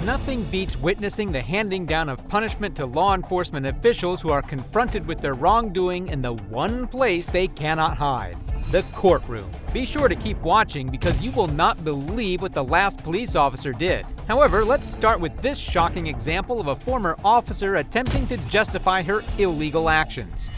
Nothing beats witnessing the handing down of punishment to law enforcement officials who are confronted with their wrongdoing in the one place they cannot hide, the courtroom. Be sure to keep watching because you will not believe what the last police officer did. However, let's start with this shocking example of a former officer attempting to justify her illegal actions.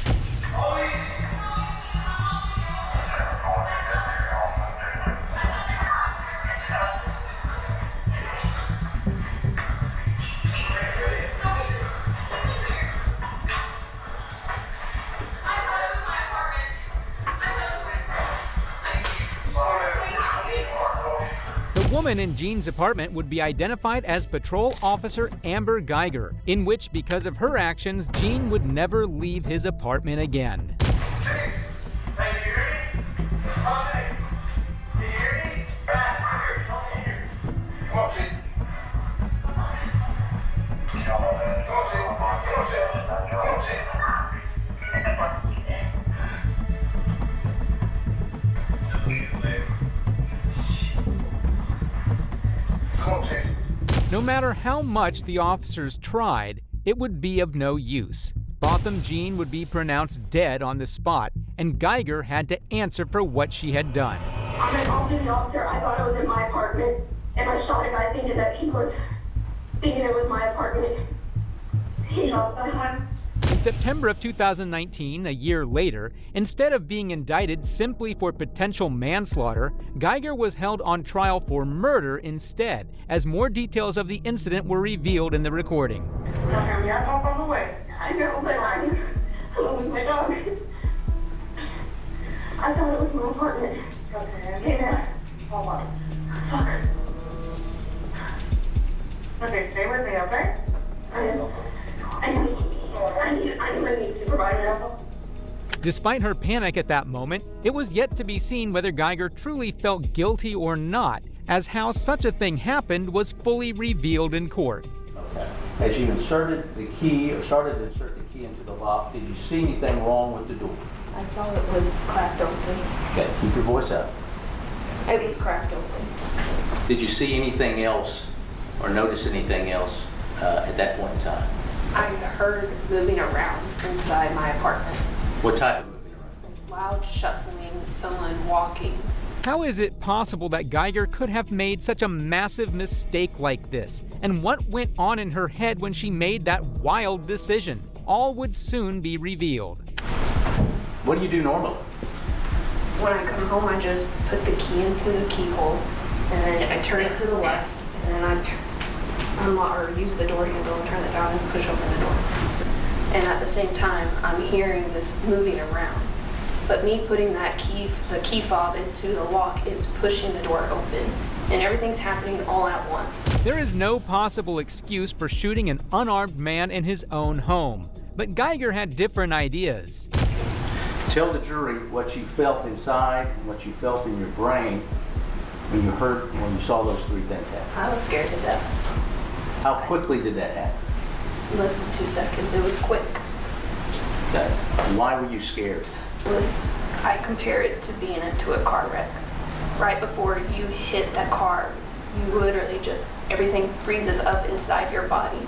The woman in Jean's apartment would be identified as Patrol Officer Amber Guyger, in which, because of her actions, Jean would never leave his apartment again. No matter how much the officers tried, it would be of no use. Botham Jean would be pronounced dead on the spot, and Guyger had to answer for what she had done. I'm an officer. I thought it was in my apartment, and I shot a guy thinking it was my apartment. He shot someone. In September of 2019, a year later, instead of being indicted simply for potential manslaughter, Guyger was held on trial for murder instead, as more details of the incident were revealed in the recording. I talk on the way. I know, but I'm with my dog. I thought it was my apartment. Okay, now. Hold on. Fuck. Okay, stay with me, okay? I need supervisor. Despite her panic at that moment, it was yet to be seen whether Guyger truly felt guilty or not, as how such a thing happened was fully revealed in court. Okay. As you inserted the key, or started to insert the key into the lock, did you see anything wrong with the door? I saw it was cracked open. Okay, keep your voice up. It was cracked open. Did you see anything else or notice anything else at that point in time? I heard moving around inside my apartment. What type of moving around? Loud shuffling, someone walking. How is it possible that Guyger could have made such a massive mistake like this? And what went on in her head when she made that wild decision? All would soon be revealed. What do you do normally? When I come home, I just put the key into the keyhole, and then I turn it to the left, and then I unlock or use the door handle and turn it down and push open the door. And at the same time, I'm hearing this moving around. But me putting that key, the key fob into the lock is pushing the door open. And everything's happening all at once. There is no possible excuse for shooting an unarmed man in his own home. But Guyger had different ideas. Tell the jury what you felt inside and what you felt in your brain when you saw those three things happen. I was scared to death. How quickly did that happen? Less than 2 seconds. It was quick. Okay. Why were you scared? I compare it to being into a car wreck. Right before you hit that car, you literally just, everything freezes up inside your body.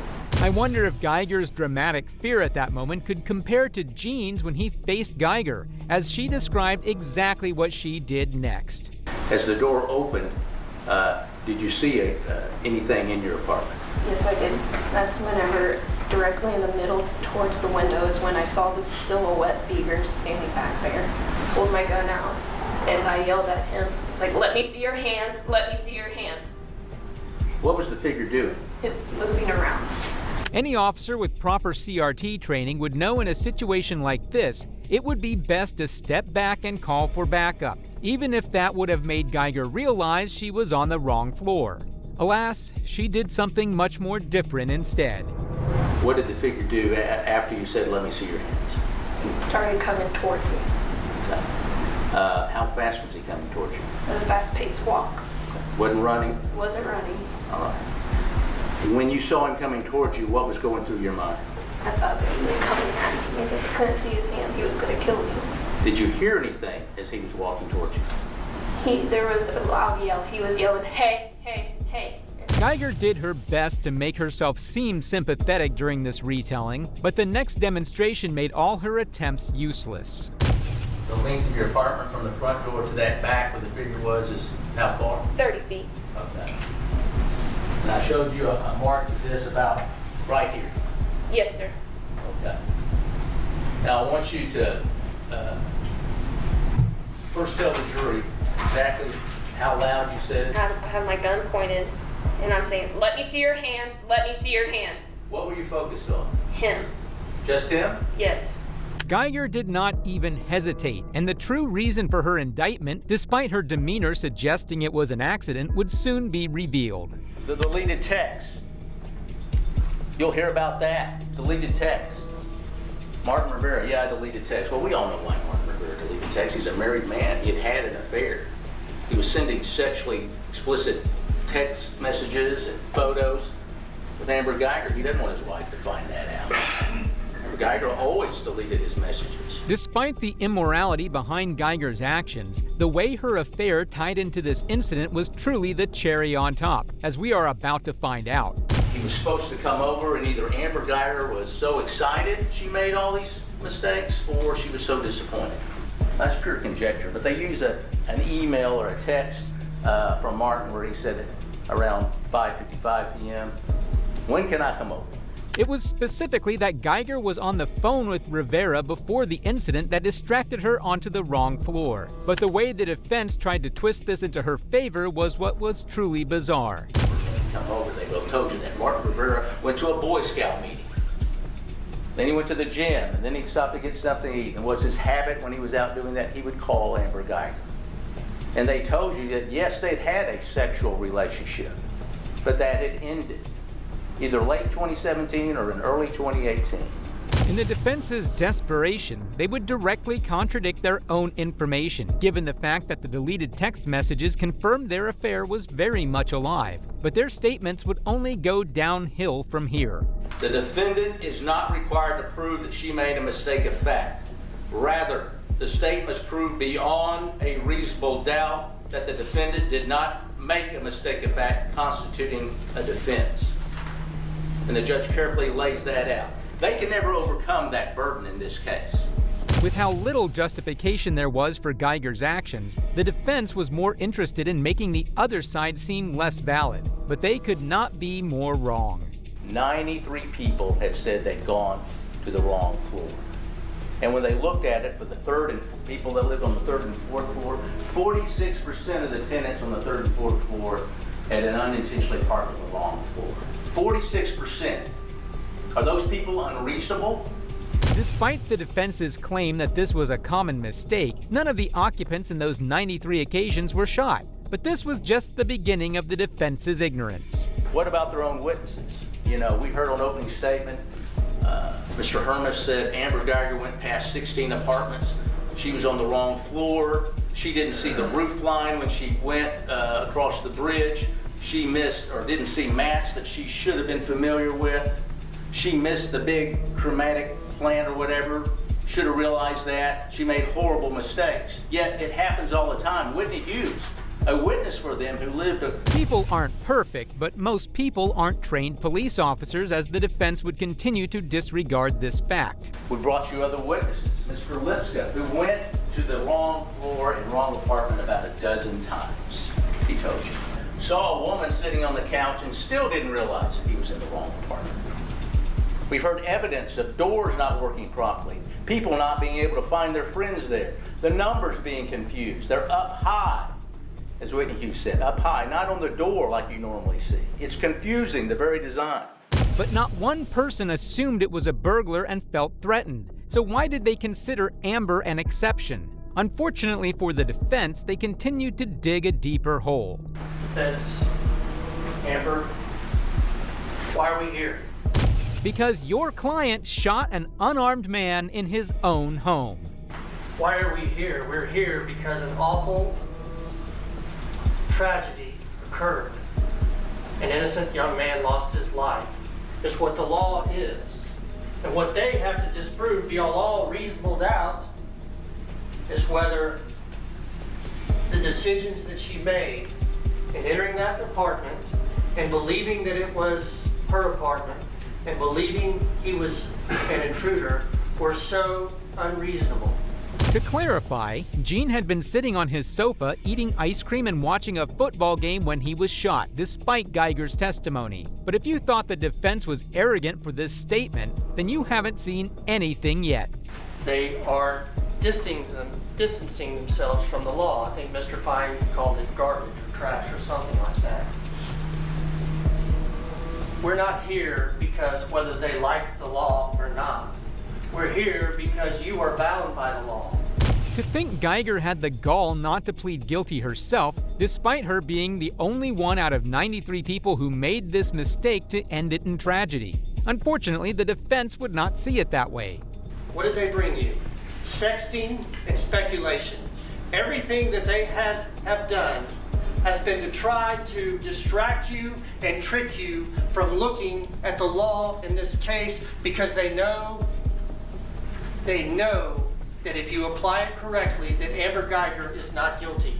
I wonder if Guyger's dramatic fear at that moment could compare to Jean's when he faced Guyger, as she described exactly what she did next. As the door opened, did you see anything in your apartment? Yes, I did. That's whenever, directly in the middle towards the window, is when I saw this silhouette figure standing back there. I pulled my gun out and I yelled at him. It's like, let me see your hands, let me see your hands. What was the figure doing? It moving around. Any officer with proper CRT training would know in a situation like this, it would be best to step back and call for backup, even if that would have made Guyger realize she was on the wrong floor. Alas, she did something much more different instead. What did the figure do after you said, let me see your hands? He started coming towards me. Okay. How fast was he coming towards you? A fast-paced walk. Okay. Wasn't running? Wasn't running. All right. When you saw him coming towards you, what was going through your mind? I thought that he was coming at me. Since I couldn't see his hands, he was going to kill me. Did you hear anything as he was walking towards you? There was a loud yell. He was yelling, hey, hey, hey. And Guyger did her best to make herself seem sympathetic during this retelling, but the next demonstration made all her attempts useless. The length of your apartment from the front door to that back where the figure was is how far? 30 feet. Okay. And I showed you a mark of this about right here. Yes, sir. Okay. Now I want you to first tell the jury exactly how loud you said it. I have my gun pointed, and I'm saying, "Let me see your hands. Let me see your hands." What were you focused on? Him. Just him? Yes. Guyger did not even hesitate, and the true reason for her indictment, despite her demeanor suggesting it was an accident, would soon be revealed. The deleted text. You'll hear about that. Deleted text. Martin Rivera, yeah, I deleted text. Well, we all know why Martin Rivera deleted text. He's a married man. He had an affair. He was sending sexually explicit text messages and photos with Amber Guyger. He doesn't want his wife to find that out. Amber Guyger always deleted his messages. Despite the immorality behind Guyger's actions, the way her affair tied into this incident was truly the cherry on top, as we are about to find out. He was supposed to come over, and either Amber Guyger was so excited she made all these mistakes, or she was so disappointed. That's pure conjecture, but they use an email or a text from Martin where he said around 5:55 p.m., "When can I come over?" It was specifically that Guyger was on the phone with Rivera before the incident that distracted her onto the wrong floor. But the way the defense tried to twist this into her favor was what was truly bizarre. Come over, they both told you that. Martin Rivera went to a Boy Scout meeting. Then he went to the gym, and then he stopped to get something to eat. And what's his habit when he was out doing that? He would call Amber Guyger. And they told you that, yes, they'd had a sexual relationship, but that had ended either late 2017 or in early 2018. In the defense's desperation, they would directly contradict their own information, given the fact that the deleted text messages confirmed their affair was very much alive. But their statements would only go downhill from here. The defendant is not required to prove that she made a mistake of fact. Rather, the state must prove beyond a reasonable doubt that the defendant did not make a mistake of fact constituting a defense. And the judge carefully lays that out. They can never overcome that burden in this case. With how little justification there was for Guyger's actions, the defense was more interested in making the other side seem less valid. But they could not be more wrong. 93 people had said they'd gone to the wrong floor. And when they looked at it for the people that lived on the third and fourth floor, 46% of the tenants on the third and fourth floor had an unintentionally parked on the wrong floor. 46%. Are those people unreasonable? Despite the defense's claim that this was a common mistake, none of the occupants in those 93 occasions were shot. But this was just the beginning of the defense's ignorance. What about their own witnesses? You know, we heard on opening statement, Mr. Hermes said Amber Guyger went past 16 apartments. She was on the wrong floor. She didn't see the roof line when she went across the bridge. She missed or didn't see mats that she should have been familiar with. She missed the big chromatic plant or whatever. Should have realized that. She made horrible mistakes. Yet it happens all the time. Whitney Hughes, a witness for them who lived a... People aren't perfect, but most people aren't trained police officers, as the defense would continue to disregard this fact. We brought you other witnesses. Mr. Lipska, who went to the wrong floor and wrong apartment about a dozen times, he told you. Saw a woman sitting on the couch and still didn't realize he was in the wrong apartment. We've heard evidence of doors not working properly, people not being able to find their friends there, the numbers being confused. They're up high, as Whitney Hughes said, up high, not on the door like you normally see. It's confusing, the very design. But not one person assumed it was a burglar and felt threatened. So why did they consider Amber an exception? Unfortunately for the defense, they continued to dig a deeper hole. That's Amber. Why are we here? Because your client shot an unarmed man in his own home. Why are we here? We're here because an awful tragedy occurred. An innocent young man lost his life. It's what the law is. And what they have to disprove beyond all reasonable doubt is whether the decisions that she made in entering that apartment and believing that it was her apartment and believing he was an intruder were so unreasonable. To clarify, Gene had been sitting on his sofa eating ice cream and watching a football game when he was shot, despite Guyger's testimony. But if you thought the defense was arrogant for this statement, then you haven't seen anything yet. They are distancing themselves from the law. I think Mr. Fine called it garbage or trash or something like that. We're not here because whether they like the law or not. We're here because you are bound by the law. To think Guyger had the gall not to plead guilty herself, despite her being the only one out of 93 people who made this mistake to end it in tragedy. Unfortunately, the defense would not see it that way. What did they bring you? Sexting and speculation. Everything that they have done has been to try to distract you and trick you from looking at the law in this case, because they know that if you apply it correctly, that Amber Guyger is not guilty.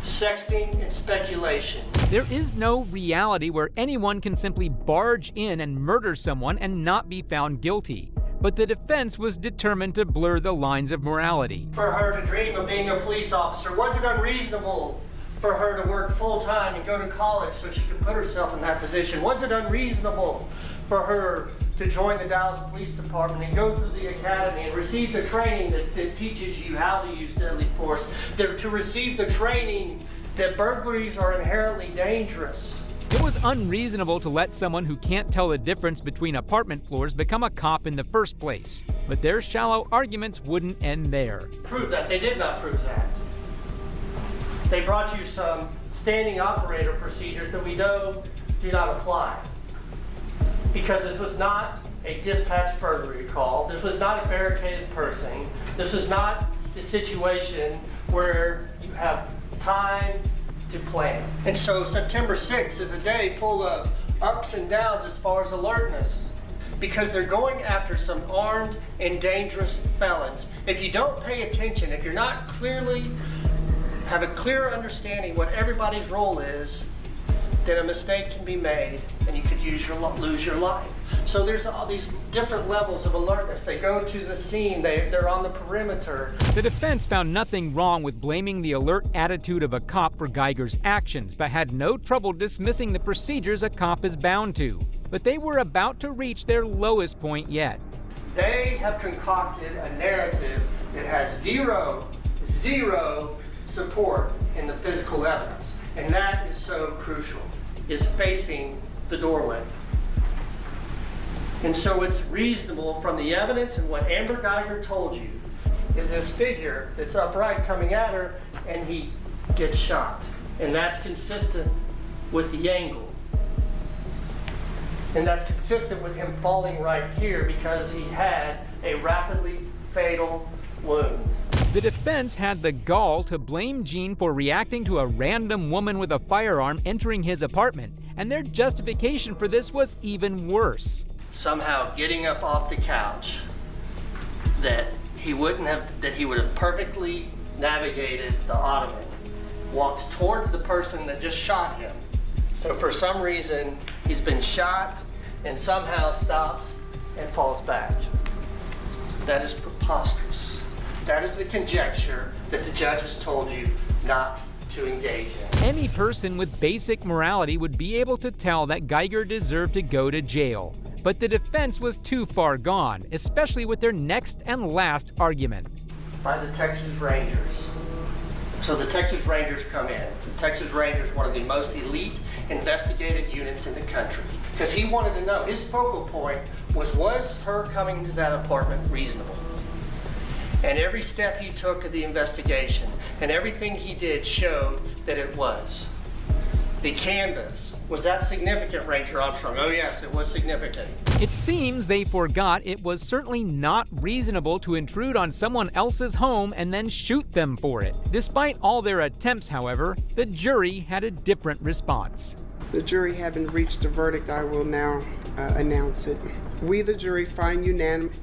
Sexting and speculation. There is no reality where anyone can simply barge in and murder someone and not be found guilty. But the defense was determined to blur the lines of morality. For her to dream of being a police officer, was it unreasonable for her to work full-time and go to college so she could put herself in that position? Was it unreasonable for her to join the Dallas Police Department and go through the academy and receive the training that teaches you how to use deadly force, to receive the training that burglaries are inherently dangerous? It was unreasonable to let someone who can't tell the difference between apartment floors become a cop in the first place. But their shallow arguments wouldn't end there. Prove that. They did not prove that. They brought you some standing operator procedures that we know do not apply. Because this was not a dispatch burglary call. This was not a barricaded person. This was not a situation where you have time to plan. And so September 6th is a day full of ups and downs as far as alertness, because they're going after some armed and dangerous felons. If you don't pay attention, if you're not have a clear understanding what everybody's role is, then a mistake can be made and you could lose your life. So there's all these different levels of alertness. They go to the scene, they're on the perimeter. The defense found nothing wrong with blaming the alert attitude of a cop for Guyger's actions, but had no trouble dismissing the procedures a cop is bound to. But they were about to reach their lowest point yet. They have concocted a narrative that has zero support in the physical evidence. And that is so crucial, is facing the doorway. And so it's reasonable from the evidence and what Amber Guyger told you is this figure that's upright coming at her and he gets shot. And that's consistent with the angle. And that's consistent with him falling right here because he had a rapidly fatal wound. The defense had the gall to blame Gene for reacting to a random woman with a firearm entering his apartment, and their justification for this was even worse. Somehow getting up off the couch, that he would have perfectly navigated the ottoman, walked towards the person that just shot him. So for some reason, he's been shot and somehow stops and falls back. That is preposterous. That is the conjecture that the judge has told you not to engage in. Any person with basic morality would be able to tell that Guyger deserved to go to jail. But the defense was too far gone, especially with their next and last argument. By the Texas Rangers. So the Texas Rangers come in. The Texas Rangers, one of the most elite investigative units in the country. Because he wanted to know, his focal point was her coming to that apartment reasonable? And every step he took of the investigation and everything he did showed that it was. The canvas, was that significant, Ranger Armstrong? Oh yes, it was significant. It seems they forgot it was certainly not reasonable to intrude on someone else's home and then shoot them for it. Despite all their attempts, however, the jury had a different response. The jury having reached a verdict, I will now announce it. We, the jury, find unanimously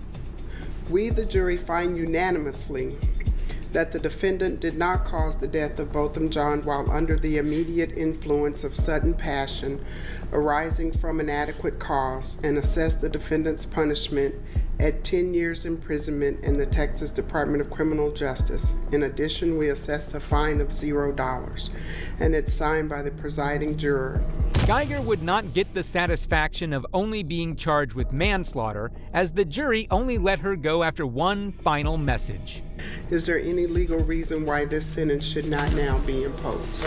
that the defendant did not cause the death of Botham Jean while under the immediate influence of sudden passion arising from an adequate cause, and assess the defendant's punishment at 10 years imprisonment in the Texas Department of Criminal Justice. In addition, we assess a fine of $0, and it's signed by the presiding juror. Guyger would not get the satisfaction of only being charged with manslaughter, as the jury only let her go after one final message. Is there any legal reason why this sentence should not now be imposed?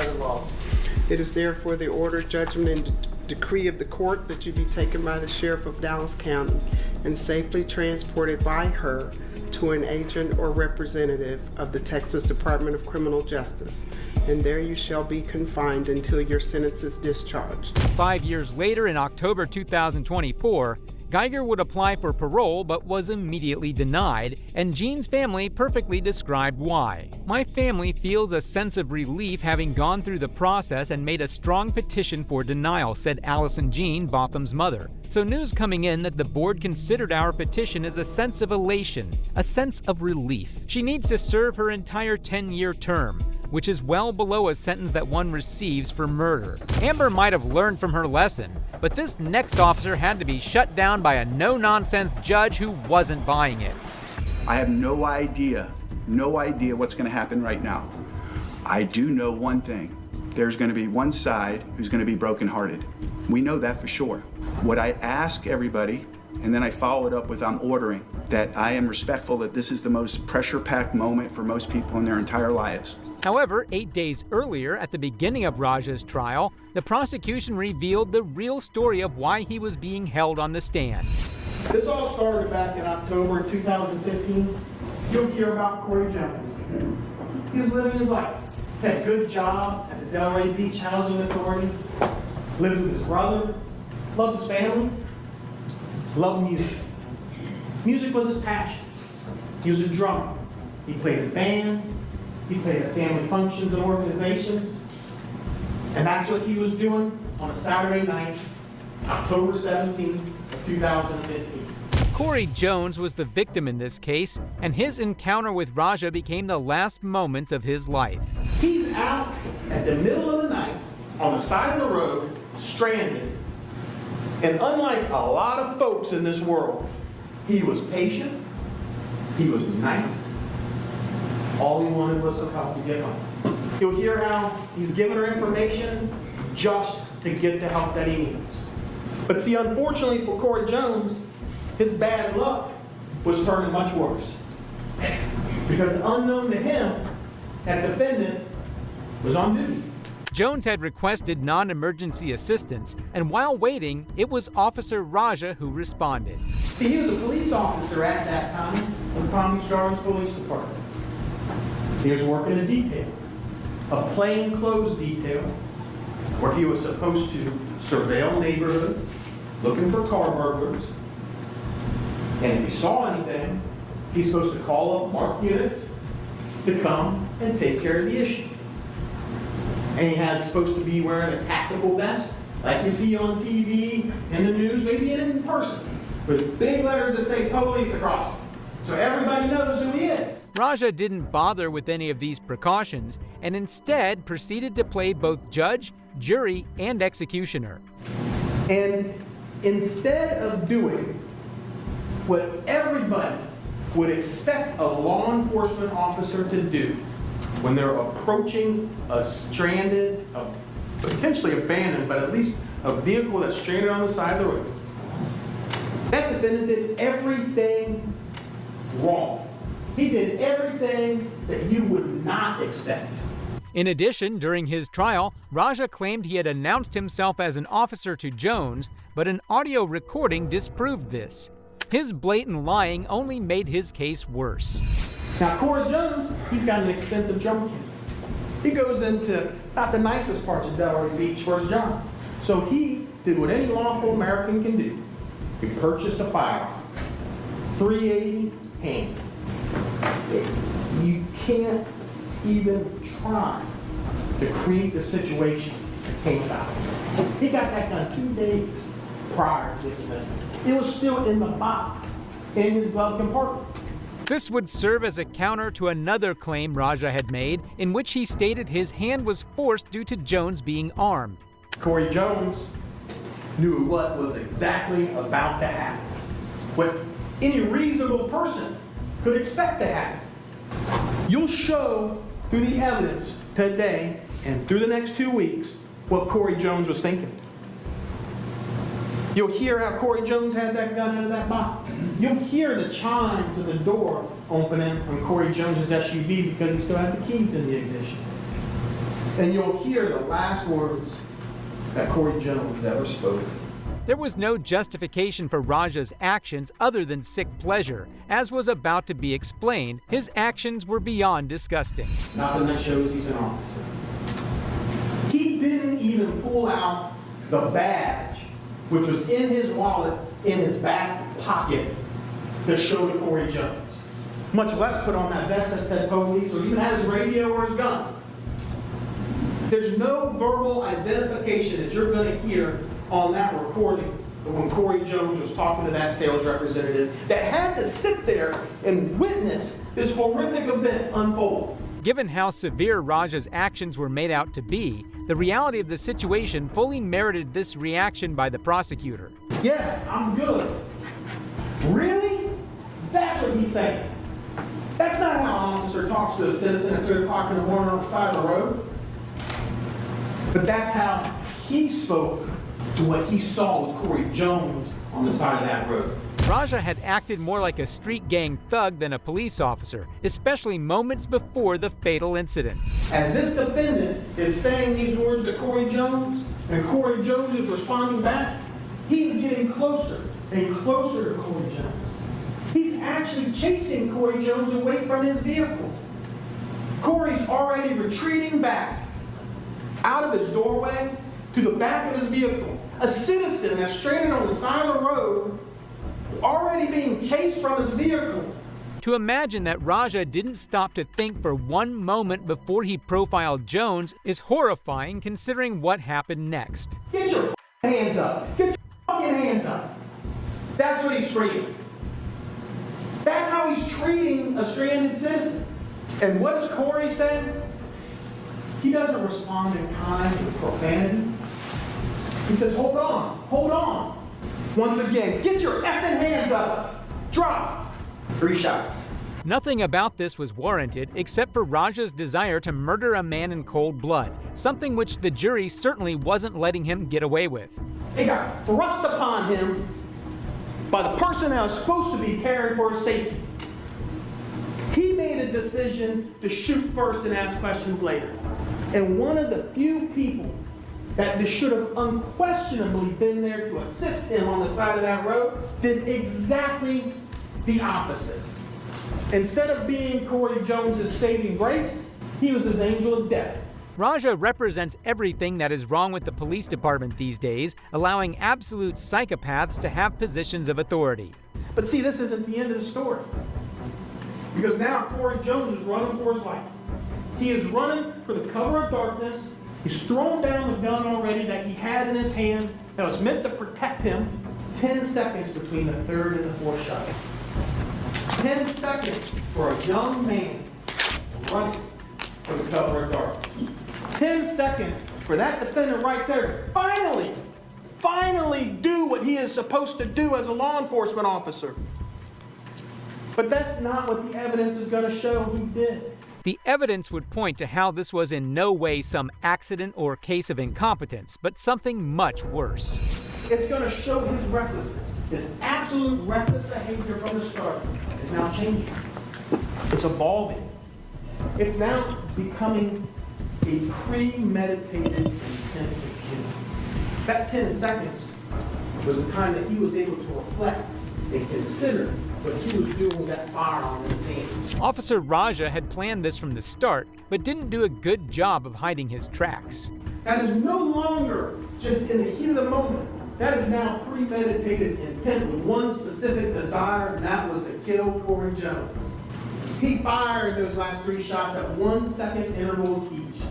It is therefore the order, judgment, and decree of the court that you be taken by the Sheriff of Dallas County and safely transported by her to an agent or representative of the Texas Department of Criminal Justice, and there you shall be confined until your sentence is discharged. 5 years later, in October 2024, Guyger would apply for parole but was immediately denied, and Jean's family perfectly described why. "My family feels a sense of relief having gone through the process and made a strong petition for denial," said Allison Jean, Botham's mother. So news coming in that the board considered our petition is a sense of elation, a sense of relief. She needs to serve her entire 10-year term, which is well below a sentence that one receives for murder. Amber might have learned from her lesson, but this next officer had to be shut down by a no-nonsense judge who wasn't buying it. I have no idea what's going to happen right now. I do know one thing. There's going to be one side who's going to be brokenhearted. We know that for sure. What I ask everybody, and then I follow it up with I'm ordering, that I am respectful that this is the most pressure-packed moment for most people in their entire lives. However, 8 days earlier, at the beginning of Raja's trial, the prosecution revealed the real story of why he was being held on the stand. This all started back in October 2015. You'll hear about Corey Jones. He was living his life. Had a good job at the Delray Beach Housing Authority. Lived with his brother. Loved his family. Loved music. Music was his passion. He was a drummer. He played in bands. He played at family functions and organizations. And that's what he was doing on a Saturday night, October 17th of 2015. Corey Jones was the victim in this case, and his encounter with Raja became the last moments of his life. He's out at the middle of the night on the side of the road, stranded. And unlike a lot of folks in this world, he was patient, he was nice. All he wanted was some help to get home. You'll hear how he's giving her information just to get the help that he needs. But see, unfortunately for Corey Jones, his bad luck was turning much worse. Because unknown to him, that defendant was on duty. Jones had requested non-emergency assistance, and while waiting, it was Officer Raja who responded. See, he was a police officer at that time in Palm Beach Gardens Police Department. He was working a detail, a plainclothes detail, where he was supposed to surveil neighborhoods, looking for car burglars, and if he saw anything, he's supposed to call up marked units to come and take care of the issue. And he has supposed to be wearing a tactical vest, like you see on TV, in the news, maybe in person, with big letters that say police across it, so everybody knows who he is. Raja didn't bother with any of these precautions and instead proceeded to play both judge, jury, and executioner. And instead of doing what everybody would expect a law enforcement officer to do when they're approaching a stranded, potentially abandoned, but at least a vehicle that's stranded on the side of the road, that defendant did everything wrong. He did everything that you would not expect. In addition, during his trial, Raja claimed he had announced himself as an officer to Jones, but an audio recording disproved this. His blatant lying only made his case worse. Now, Corey Jones, he's got an expensive drum kit. He goes into not the nicest parts of Delray Beach for his job. So he did what any lawful American can do. He purchased a firearm, .380 hand. You can't even try to create the situation that came about. He got that gun 2 days prior to this event. It was still in the box in his glove compartment. This would serve as a counter to another claim Raja had made, in which he stated his hand was forced due to Jones being armed. Corey Jones knew what was exactly about to happen, what any reasonable person could expect to happen. You'll show through the evidence today and through the next 2 weeks what Corey Jones was thinking. You'll hear how Corey Jones had that gun out of that box. You'll hear the chimes of the door opening from Corey Jones' SUV because he still had the keys in the ignition. And you'll hear the last words that Corey Jones ever spoke. There was no justification for Raja's actions other than sick pleasure. As was about to be explained, his actions were beyond disgusting. Nothing that shows he's an officer. He didn't even pull out the badge, which was in his wallet, in his back pocket, to show to Corey Jones. Much less put on that vest that said police, or even had his radio or his gun. There's no verbal identification that you're going to hear on that recording when Corey Jones was talking to that sales representative that had to sit there and witness this horrific event unfold. Given how severe Raja's actions were made out to be, the reality of the situation fully merited this reaction by the prosecutor. Yeah, I'm good. Really? That's what he's saying. That's not how an officer talks to a citizen at 3 o'clock in the morning on the side of the road. But that's how he spoke to what he saw with Corey Jones on the side of that road. Raja had acted more like a street gang thug than a police officer, especially moments before the fatal incident. As this defendant is saying these words to Corey Jones, and Corey Jones is responding back, he's getting closer and closer to Corey Jones. He's actually chasing Corey Jones away from his vehicle. Corey's already retreating back out of his doorway to the back of his vehicle. A citizen that's stranded on the side of the road, already being chased from his vehicle. To imagine that Raja didn't stop to think for one moment before he profiled Jones is horrifying considering what happened next. Get your hands up. Get your fucking hands up. That's what he's screaming. That's how he's treating a stranded citizen. And what does Corey say? He doesn't respond in kind with profanity. He says, hold on, hold on. Once again, get your effing hands up. Drop. 3 shots. Nothing about this was warranted except for Raja's desire to murder a man in cold blood, something which the jury certainly wasn't letting him get away with. It got thrust upon him by the person that was supposed to be caring for his safety. He made a decision to shoot first and ask questions later. And one of the few people that should have unquestionably been there to assist him on the side of that road did exactly the opposite. Instead of being Corey Jones' saving grace, he was his angel of death. Raja represents everything that is wrong with the police department these days, allowing absolute psychopaths to have positions of authority. But see, this isn't the end of the story. Because now Corey Jones is running for his life. He is running for the cover of darkness. He's thrown down the gun already that he had in his hand that was meant to protect him. 10 seconds between the 3rd and the 4th shot. 10 seconds for a young man running for the cover of darkness. 10 seconds for that defendant right there to finally do what he is supposed to do as a law enforcement officer. But that's not what the evidence is going to show he did. The evidence would point to how this was in no way some accident or case of incompetence, but something much worse. It's going to show his recklessness. His absolute reckless behavior from the start is now changing. It's evolving. It's now becoming a premeditated intent to kill. That 10 seconds was the time that he was able to reflect and consider what he was doing with that firearm in his hand. Officer Raja had planned this from the start, but didn't do a good job of hiding his tracks. That is no longer just in the heat of the moment. That is now premeditated intent with one specific desire, and that was to kill Corey Jones. He fired those last 3 shots at 1 second intervals each.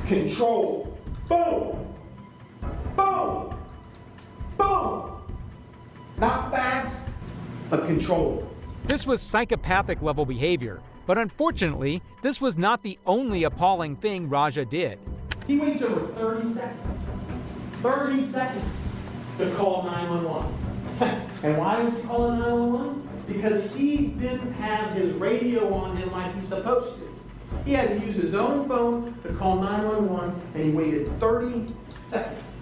Control. Boom. Boom. Boom. Not fast, but controlled. This was psychopathic level behavior, but unfortunately, this was not the only appalling thing Raja did. He waits over 30 seconds to call 911. And why was he calling 911? Because he didn't have his radio on him like he's supposed to. He had to use his own phone to call 911, and he waited 30 seconds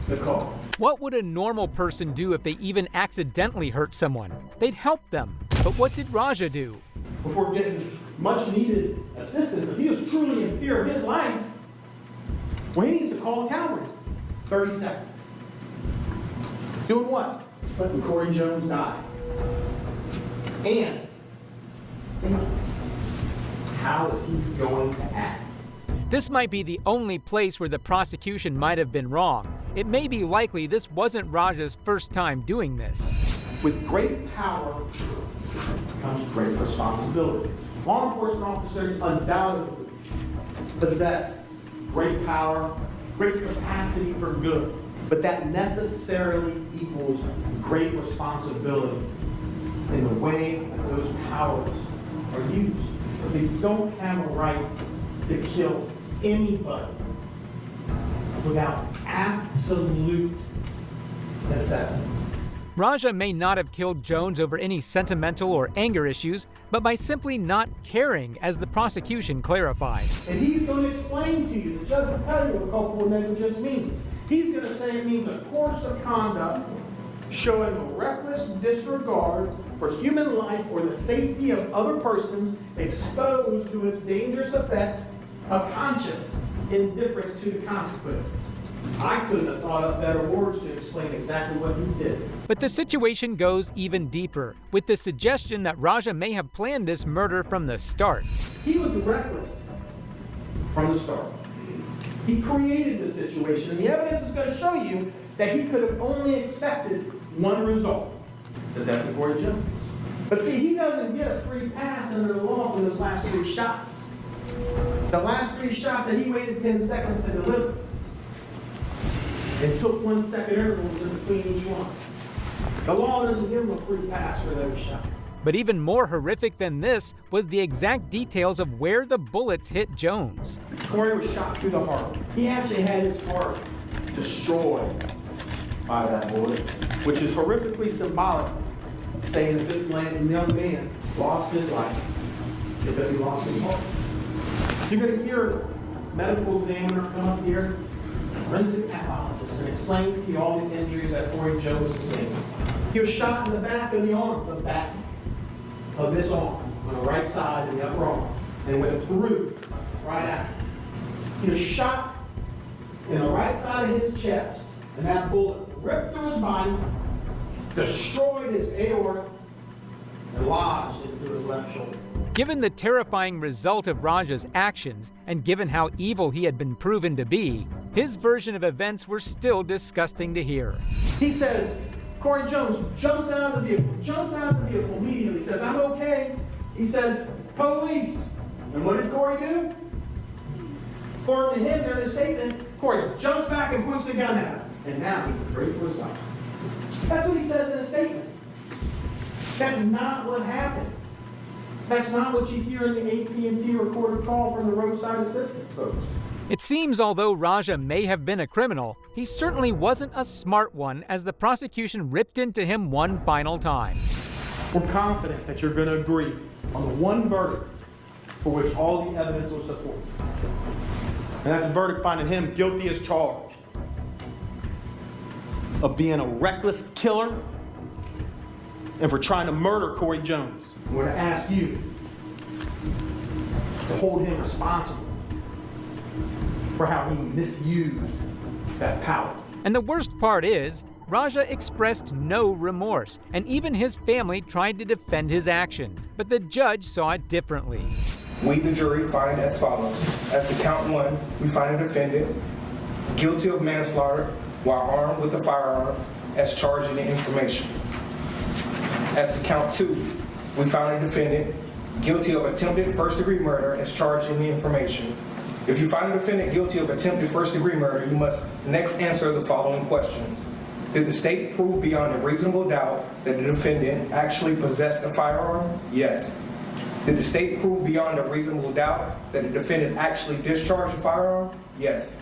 to call. What would a normal person do if they even accidentally hurt someone? They'd help them. But what did Raja do? Before getting much needed assistance, if he was truly in fear of his life, well, he needs to call the cavalry. 30 seconds. Doing what? Letting Corey Jones die. And how is he going to act? This might be the only place where the prosecution might have been wrong. It may be likely this wasn't Raja's first time doing this. With great power comes great responsibility. Law enforcement officers undoubtedly possess great power, great capacity for good, but that necessarily equals great responsibility in the way that those powers are used. They don't have a right to kill anybody without absolute necessity. Raja may not have killed Jones over any sentimental or anger issues, but by simply not caring, as the prosecution clarified. And he's going to explain to you, the judge will tell you what culpable negligence means. He's going to say it means a course of conduct showing a reckless disregard for human life or the safety of other persons exposed to its dangerous effects of conscious indifference to the consequences. I couldn't have thought up better words to explain exactly what he did. But the situation goes even deeper, with the suggestion that Raja may have planned this murder from the start. He was reckless from the start. He created the situation, and the evidence is going to show you that he could have only expected one result, the death of Corey Jones. But see, he doesn't get a free pass under the law for those last 3 shots. The last 3 shots that he waited 10 seconds to deliver, and took 1 second intervals in between each one. The law doesn't give him a free pass for those shots. But even more horrific than this was the exact details of where the bullets hit Jones. Corey was shot through the heart. He actually had his heart destroyed by that bullet, which is horrifically symbolic, saying that this young man lost his life because he lost his heart. You're going to hear a medical examiner come up here, forensic pathologist, and explain to you all the injuries that Corey Jones sustained. He was shot in the back of the arm, the back of this arm, on the right side and the upper arm, and went through right after. He was shot in the right side of his chest, and that bullet ripped through his body, destroyed his aorta, and lodged into his left shoulder. Given the terrifying result of Raja's actions, and given how evil he had been proven to be, his version of events were still disgusting to hear. He says, Corey Jones jumps out of the vehicle immediately, says, I'm okay. He says, police. And what did Corey do? According to him, during his statement, Corey jumps back and puts the gun at him. And now he's afraid for his life. That's what he says in his statement. That's not what happened. That's not what you hear in the AT&T recorded call from the roadside assistance folks. It seems although Raja may have been a criminal, he certainly wasn't a smart one, as the prosecution ripped into him one final time. We're confident that you're going to agree on the one verdict for which all the evidence will support. And that's a verdict finding him guilty as charged of being a reckless killer and for trying to murder Corey Jones. We're going to ask you to hold him responsible for how he misused that power. And the worst part is, Raja expressed no remorse, and even his family tried to defend his actions, but the judge saw it differently. We, the jury, find as follows. As to count 1, we find a defendant guilty of manslaughter while armed with a firearm as charged in the information. As to count 2, we found a defendant guilty of attempted first-degree murder as charged in the information. If you find a defendant guilty of attempted first-degree murder, you must next answer the following questions. Did the state prove beyond a reasonable doubt that the defendant actually possessed a firearm? Yes. Did the state prove beyond a reasonable doubt that the defendant actually discharged a firearm? Yes.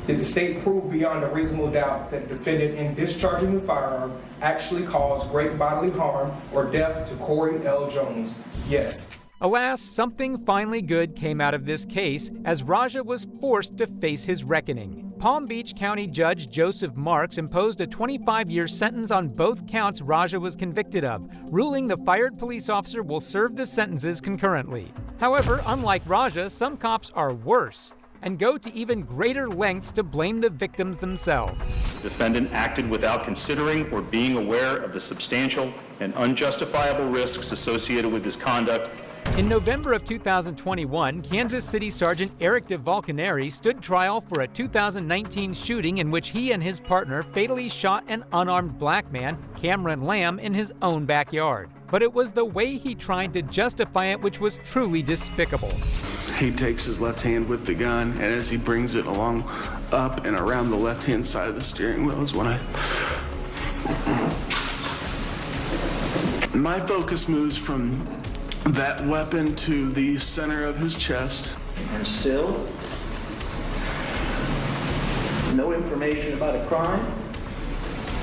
Did the state prove beyond a reasonable doubt that the defendant in discharging the firearm actually caused great bodily harm or death to Corey L. Jones? Yes. Alas, something finally good came out of this case as Raja was forced to face his reckoning. Palm Beach County Judge Joseph Marks imposed a 25-year sentence on both counts Raja was convicted of, ruling the fired police officer will serve the sentences concurrently. However, unlike Raja, some cops are worse and go to even greater lengths to blame the victims themselves. The defendant acted without considering or being aware of the substantial and unjustifiable risks associated with his conduct. In November of 2021, Kansas City Sergeant Eric DeValkenaere stood trial for a 2019 shooting in which he and his partner fatally shot an unarmed black man, Cameron Lamb, in his own backyard. But it was the way he tried to justify it which was truly despicable. He takes his left hand with the gun, and as he brings it along up and around the left-hand side of the steering wheel is when my focus moves from that weapon to the center of his chest. And still, no information about a crime,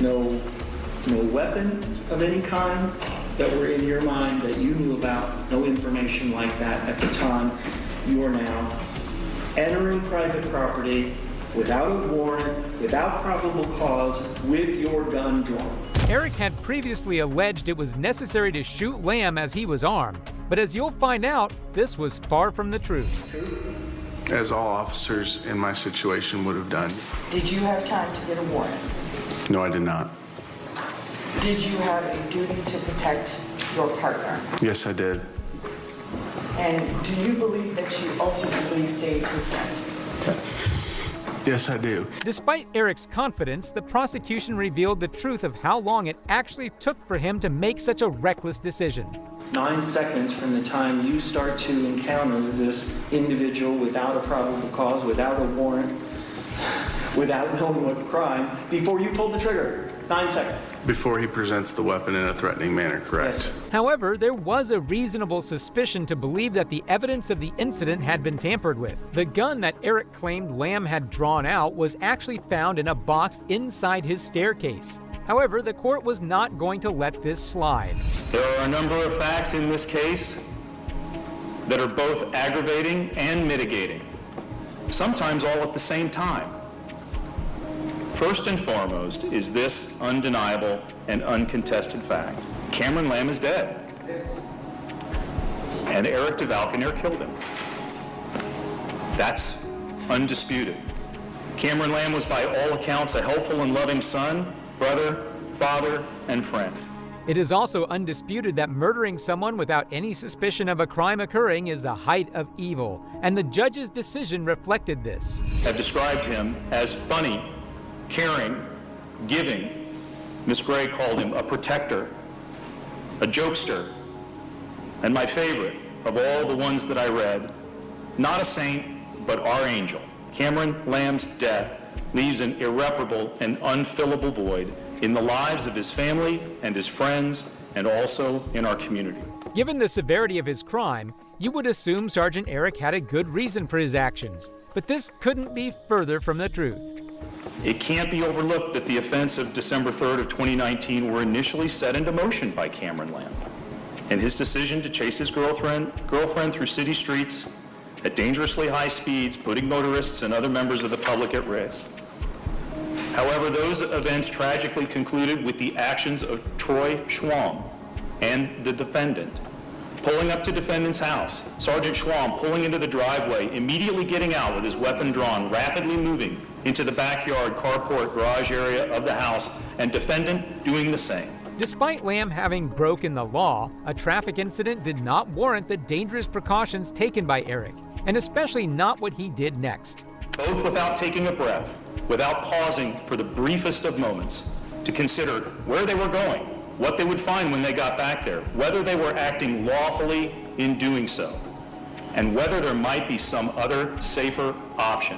no weapon of any kind that were in your mind that you knew about, no information like that at the time. You are now entering private property without a warrant, without probable cause, with your gun drawn. Eric had previously alleged it was necessary to shoot Lamb as he was armed, but as you'll find out, this was far from the truth. As all officers in my situation would have done. Did you have time to get a warrant? No, I did not. Did you have a duty to protect your partner? Yes, I did. And do you believe that you ultimately saved his life? Yes, I do. Despite Eric's confidence, the prosecution revealed the truth of how long it actually took for him to make such a reckless decision. 9 seconds from the time you start to encounter this individual without a probable cause, without a warrant, without knowing what crime, before you pull the trigger. 9 seconds. Before he presents the weapon in a threatening manner, correct? Yes. However, there was a reasonable suspicion to believe that the evidence of the incident had been tampered with. The gun that Eric claimed Lamb had drawn out was actually found in a box inside his staircase. However, the court was not going to let this slide. There are a number of facts in this case that are both aggravating and mitigating, sometimes all at the same time. First and foremost is this undeniable and uncontested fact. Cameron Lamb is dead, and Eric DeValkenaere killed him. That's undisputed. Cameron Lamb was by all accounts a helpful and loving son, brother, father, and friend. It is also undisputed that murdering someone without any suspicion of a crime occurring is the height of evil, and the judge's decision reflected this. I've described him as funny, caring, giving. Miss Gray called him a protector, a jokester, and my favorite of all the ones that I read, not a saint, but our angel. Cameron Lamb's death leaves an irreparable and unfillable void in the lives of his family and his friends, and also in our community. Given the severity of his crime, you would assume Sergeant Eric had a good reason for his actions, but this couldn't be further from the truth. It can't be overlooked that the events of December 3rd of 2019 were initially set into motion by Cameron Lamb, and his decision to chase his girlfriend through city streets at dangerously high speeds, putting motorists and other members of the public at risk. However, those events tragically concluded with the actions of Troy Schwam and the defendant. Pulling up to defendant's house, Sergeant Schwam pulling into the driveway, immediately getting out with his weapon drawn, rapidly moving into the backyard, carport, garage area of the house, and defendant doing the same. Despite Lamb having broken the law, a traffic incident did not warrant the dangerous precautions taken by Eric, and especially not what he did next. Both without taking a breath, without pausing for the briefest of moments to consider where they were going, what they would find when they got back there, whether they were acting lawfully in doing so, and whether there might be some other safer option,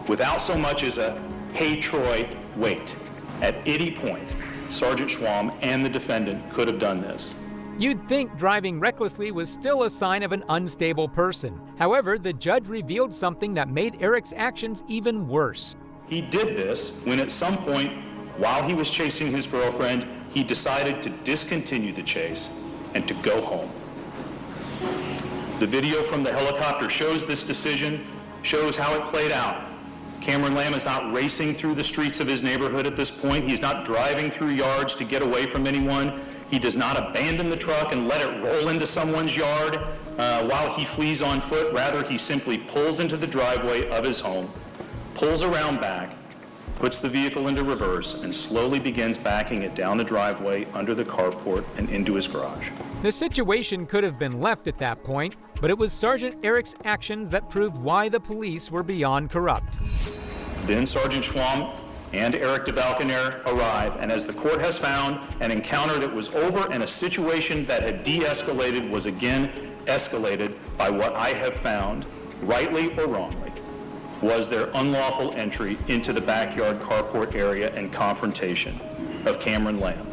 without so much as a, "Hey Troy, wait." At any point, Sergeant Schwamm and the defendant could have done this. You'd think driving recklessly was still a sign of an unstable person. However, the judge revealed something that made Eric's actions even worse. He did this when at some point, while he was chasing his girlfriend, he decided to discontinue the chase and to go home. The video from the helicopter shows this decision, shows how it played out. Cameron Lamb is not racing through the streets of his neighborhood at this point. He's not driving through yards to get away from anyone. He does not abandon the truck and let it roll into someone's yard while he flees on foot. Rather, he simply pulls into the driveway of his home, pulls around back, puts the vehicle into reverse, and slowly begins backing it down the driveway under the carport and into his garage. The situation could have been left at that point, but it was Sergeant Eric's actions that proved why the police were beyond corrupt. Then Sergeant Schwamm and Eric DeValkenaere arrive, and as the court has found, an encounter that was over and a situation that had de-escalated was again escalated by what I have found, rightly or wrongly, was their unlawful entry into the backyard carport area and confrontation of Cameron Lamb.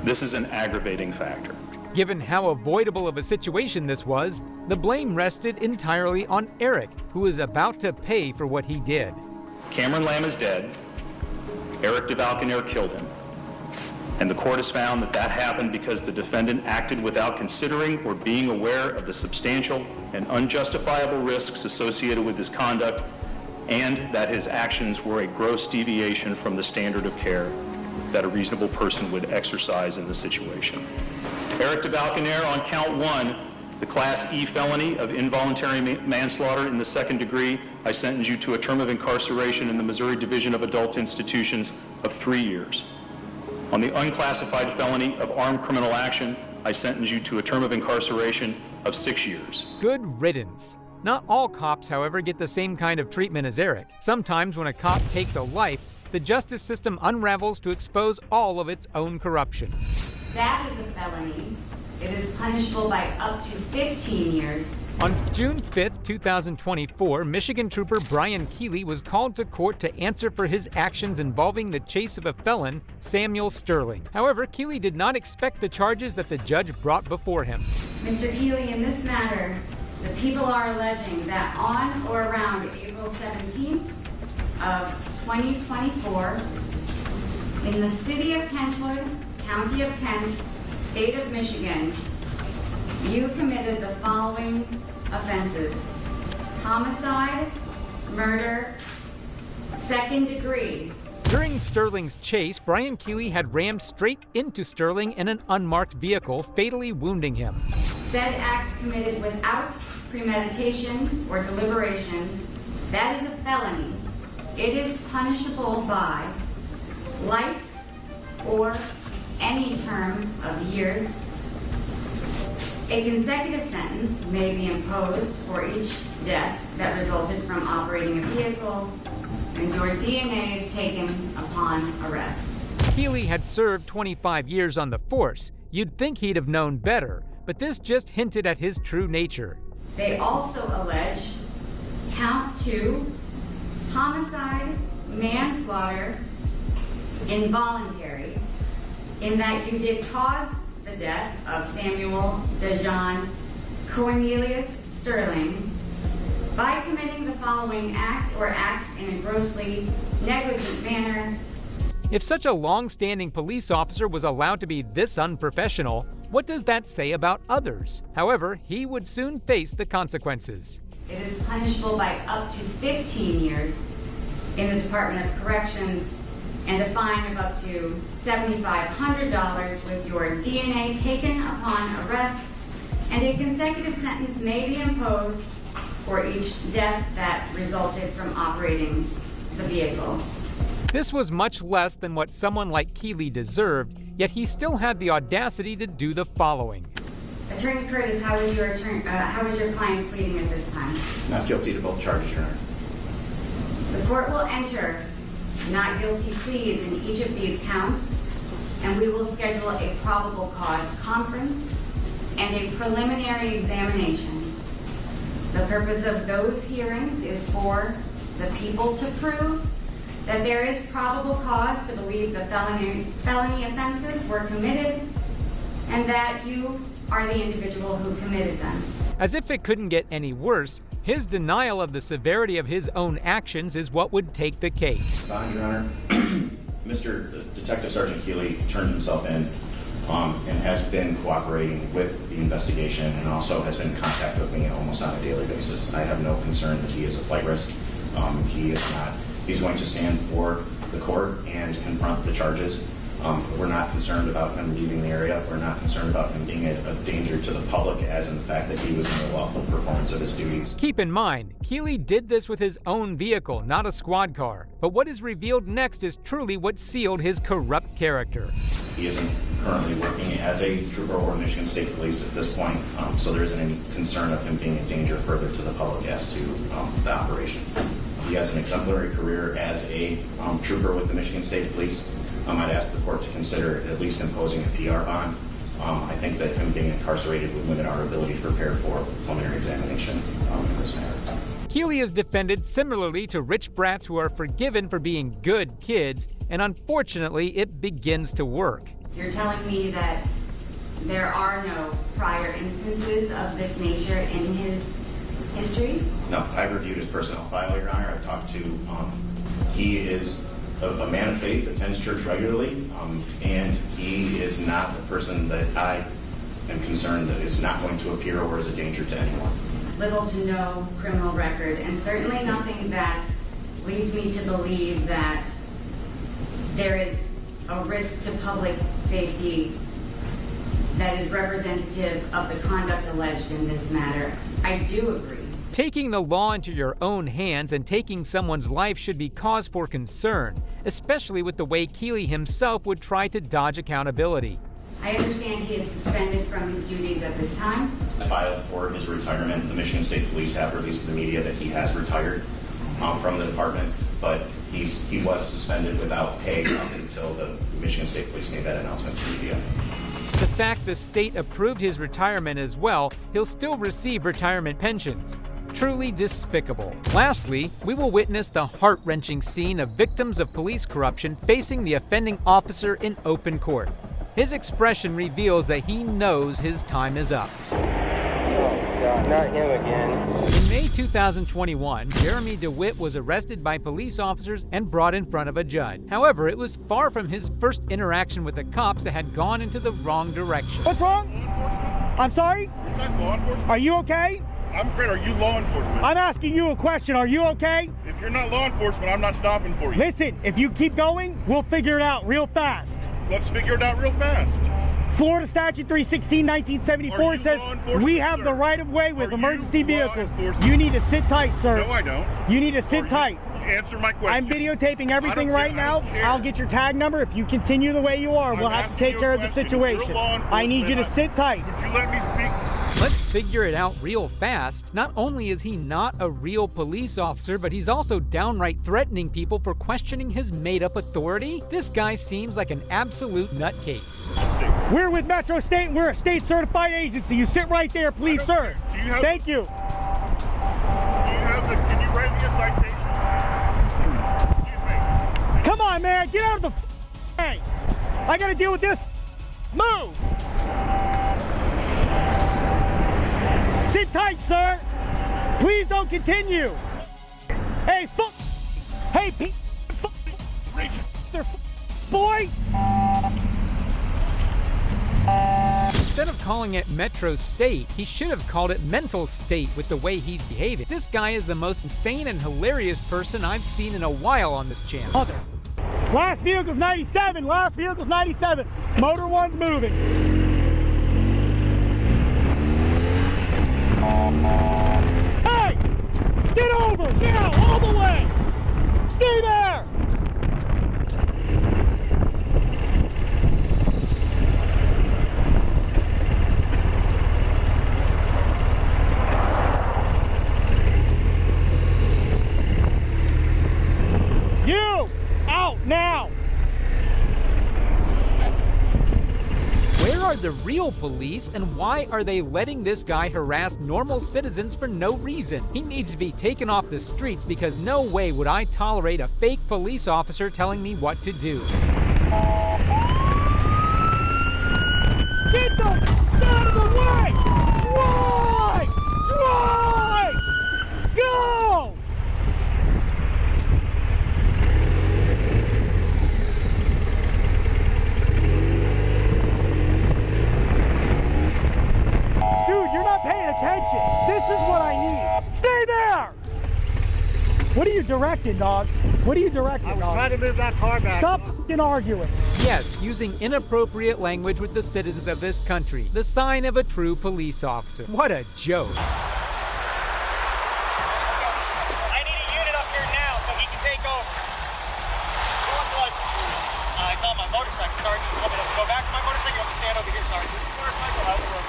This is an aggravating factor. Given how avoidable of a situation this was, the blame rested entirely on Eric, who was about to pay for what he did. Cameron Lamb is dead. Eric DeValkenaere killed him. And the court has found that that happened because the defendant acted without considering or being aware of the substantial and unjustifiable risks associated with his conduct, and that his actions were a gross deviation from the standard of care that a reasonable person would exercise in the situation. Eric DeValkenaere, on count 1, the Class E felony of involuntary manslaughter in the second degree, I sentence you to a term of incarceration in the Missouri Division of Adult Institutions of 3 years. On the unclassified felony of armed criminal action, I sentence you to a term of incarceration of 6 years. Good riddance. Not all cops, however, get the same kind of treatment as Eric. Sometimes when a cop takes a life, the justice system unravels to expose all of its own corruption. That is a felony. It is punishable by up to 15 years. On June 5, 2024, Michigan trooper Brian Keeley was called to court to answer for his actions involving the chase of a felon, Samuel Sterling. However, Keeley did not expect the charges that the judge brought before him. Mr. Keeley, in this matter, the people are alleging that on or around April 17th of 2024, in the city of Kentwood, County of Kent, State of Michigan, you committed the following offenses: homicide, murder, second degree. During Sterling's chase, Brian Keeley had rammed straight into Sterling in an unmarked vehicle, fatally wounding him. Said act committed without premeditation or deliberation, that is a felony. It is punishable by life or any term of years. A consecutive sentence may be imposed for each death that resulted from operating a vehicle, and your DNA is taken upon arrest. Keeley had served 25 years on the force. You'd think he'd have known better, but this just hinted at his true nature. They also allege count 2, homicide, manslaughter, involuntary, in that you did cause the death of Samuel DeJohn Cornelius Sterling by committing the following act or acts in a grossly negligent manner. If such a long-standing police officer was allowed to be this unprofessional, what does that say about others? However, he would soon face the consequences. It is punishable by up to 15 years in the Department of Corrections and a fine of up to $7,500 with your DNA taken upon arrest, and a consecutive sentence may be imposed for each death that resulted from operating the vehicle. This was much less than what someone like Keeley deserved, yet he still had the audacity to do the following. Attorney Curtis, how is your client pleading at this time? Not guilty to both charges, Your Honor. The court will enter not guilty pleas in each of these counts, and we will schedule a probable cause conference and a preliminary examination. The purpose of those hearings is for the people to prove that there is probable cause to believe the felony offenses were committed, and that you are the individual who committed them. As if it couldn't get any worse, his denial of the severity of his own actions is what would take the case. Your Honor, Mr. Detective Sergeant Keeley turned himself in and has been cooperating with the investigation and also has been in contact with me almost on a daily basis. I have no concern that he is a flight risk. He is not. He's going to stand for the court and confront the charges. We're not concerned about him leaving the area. We're not concerned about him being a danger to the public, as in the fact that he was in the lawful performance of his duties. Keep in mind, Keeley did this with his own vehicle, not a squad car. But what is revealed next is truly what sealed his corrupt character. He isn't currently working as a trooper or Michigan State Police at this point, so there isn't any concern of him being a danger further to the public as to the operation. He has an exemplary career as a trooper with the Michigan State Police. I'd ask the court to consider at least imposing a PR bond. I think that him being incarcerated would limit our ability to prepare for preliminary examination in this matter. Keeley is defended similarly to rich brats who are forgiven for being good kids, and unfortunately, it begins to work. You're telling me that there are no prior instances of this nature in his history? No, I've reviewed his personnel file, Your Honor. I've talked to, he is a man of faith, attends church regularly, and he is not a person that I am concerned that is not going to appear or is a danger to anyone. Little to no criminal record, and certainly nothing that leads me to believe that there is a risk to public safety that is representative of the conduct alleged in this matter. I do agree. Taking the law into your own hands and taking someone's life should be cause for concern, especially with the way Keeley himself would try to dodge accountability. I understand he is suspended from his duties at this time. Filed for his retirement. The Michigan State Police have released to the media that he has retired from the department, but he was suspended without pay up until the Michigan State Police made that announcement to the media. The fact the state approved his retirement as well, he'll still receive retirement pensions. Truly despicable. Lastly, we will witness the heart-wrenching scene of victims of police corruption facing the offending officer in open court. His expression reveals that he knows his time is up. Oh God, not him again. In May 2021, Jeremy Dewitte was arrested by police officers and brought in front of a judge. However, it was far from his first interaction with the cops that had gone into the wrong direction. What's wrong? I'm sorry? You guys law enforcement? Are you okay? I'm great. Are you law enforcement? I'm asking you a question. Are you okay? If you're not law enforcement, I'm not stopping for you. Listen, if you keep going, we'll figure it out real fast. Let's figure it out real fast. Florida Statute 316, 1974 says we have the right of way with emergency vehicles. You need to sit tight, sir. No, I don't. You need to sit tight. Answer my question. I'm videotaping everything right now. I'll get your tag number. If you continue the way you are, we'll have to take care of the situation. I need you to sit tight. Would you let me speak? Let's figure it out real fast. Not only is he not a real police officer, but he's also downright threatening people for questioning his made-up authority. This guy seems like an absolute nutcase. We're with Metro State, and we're a state-certified agency. You sit right there, please, sir. Thank you. Can you write me a citation? Excuse me. Come on, man, get out of the way. I gotta deal with this. Move. Sit tight, sir. Please don't continue. Hey, hey, boy. Instead of calling it Metro State, he should have called it Mental State with the way he's behaving. This guy is the most insane and hilarious person I've seen in a while on this channel. Last vehicle's 97. Last vehicle's 97. Motor one's moving. Hey! Get over! Now! All the way! Stay there! You! Out now! Where are the real police, and why are they letting this guy harass normal citizens for no reason? He needs to be taken off the streets because no way would I tolerate a fake police officer telling me what to do. Get them out of the way! Drive! Drive! Go! Dude, you're not paying attention. This is what I need. Stay there! What are you directing, dog? What are you directing, dog? I was trying to move that car back. Stop f***ing arguing. Yes, using inappropriate language with the citizens of this country. The sign of a true police officer. What a joke. I need a unit up here now so he can take over. Who wants the license? It's on my motorcycle. Sorry, you want me to go back to my motorcycle? You want me to stand over here? Sorry. Motorcycle,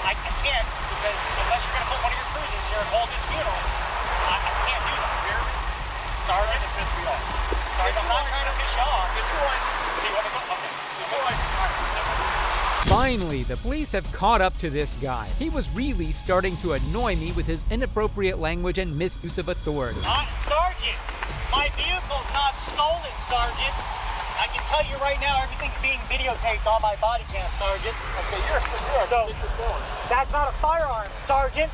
I can't because unless you're going to put one of your cruisers here and hold this funeral, I can't do that. Here? Sorry, to piss me off. Sorry, I'm not trying to piss you off. Get your license. So you want to go? Okay. Get your license. All right. Finally, the police have caught up to this guy. He was really starting to annoy me with his inappropriate language and misuse of authority. Sergeant, my vehicle's not stolen, Sergeant. I can tell you right now, everything's being videotaped on my body cam, Sergeant. Okay, you're so that's not a firearm, Sergeant.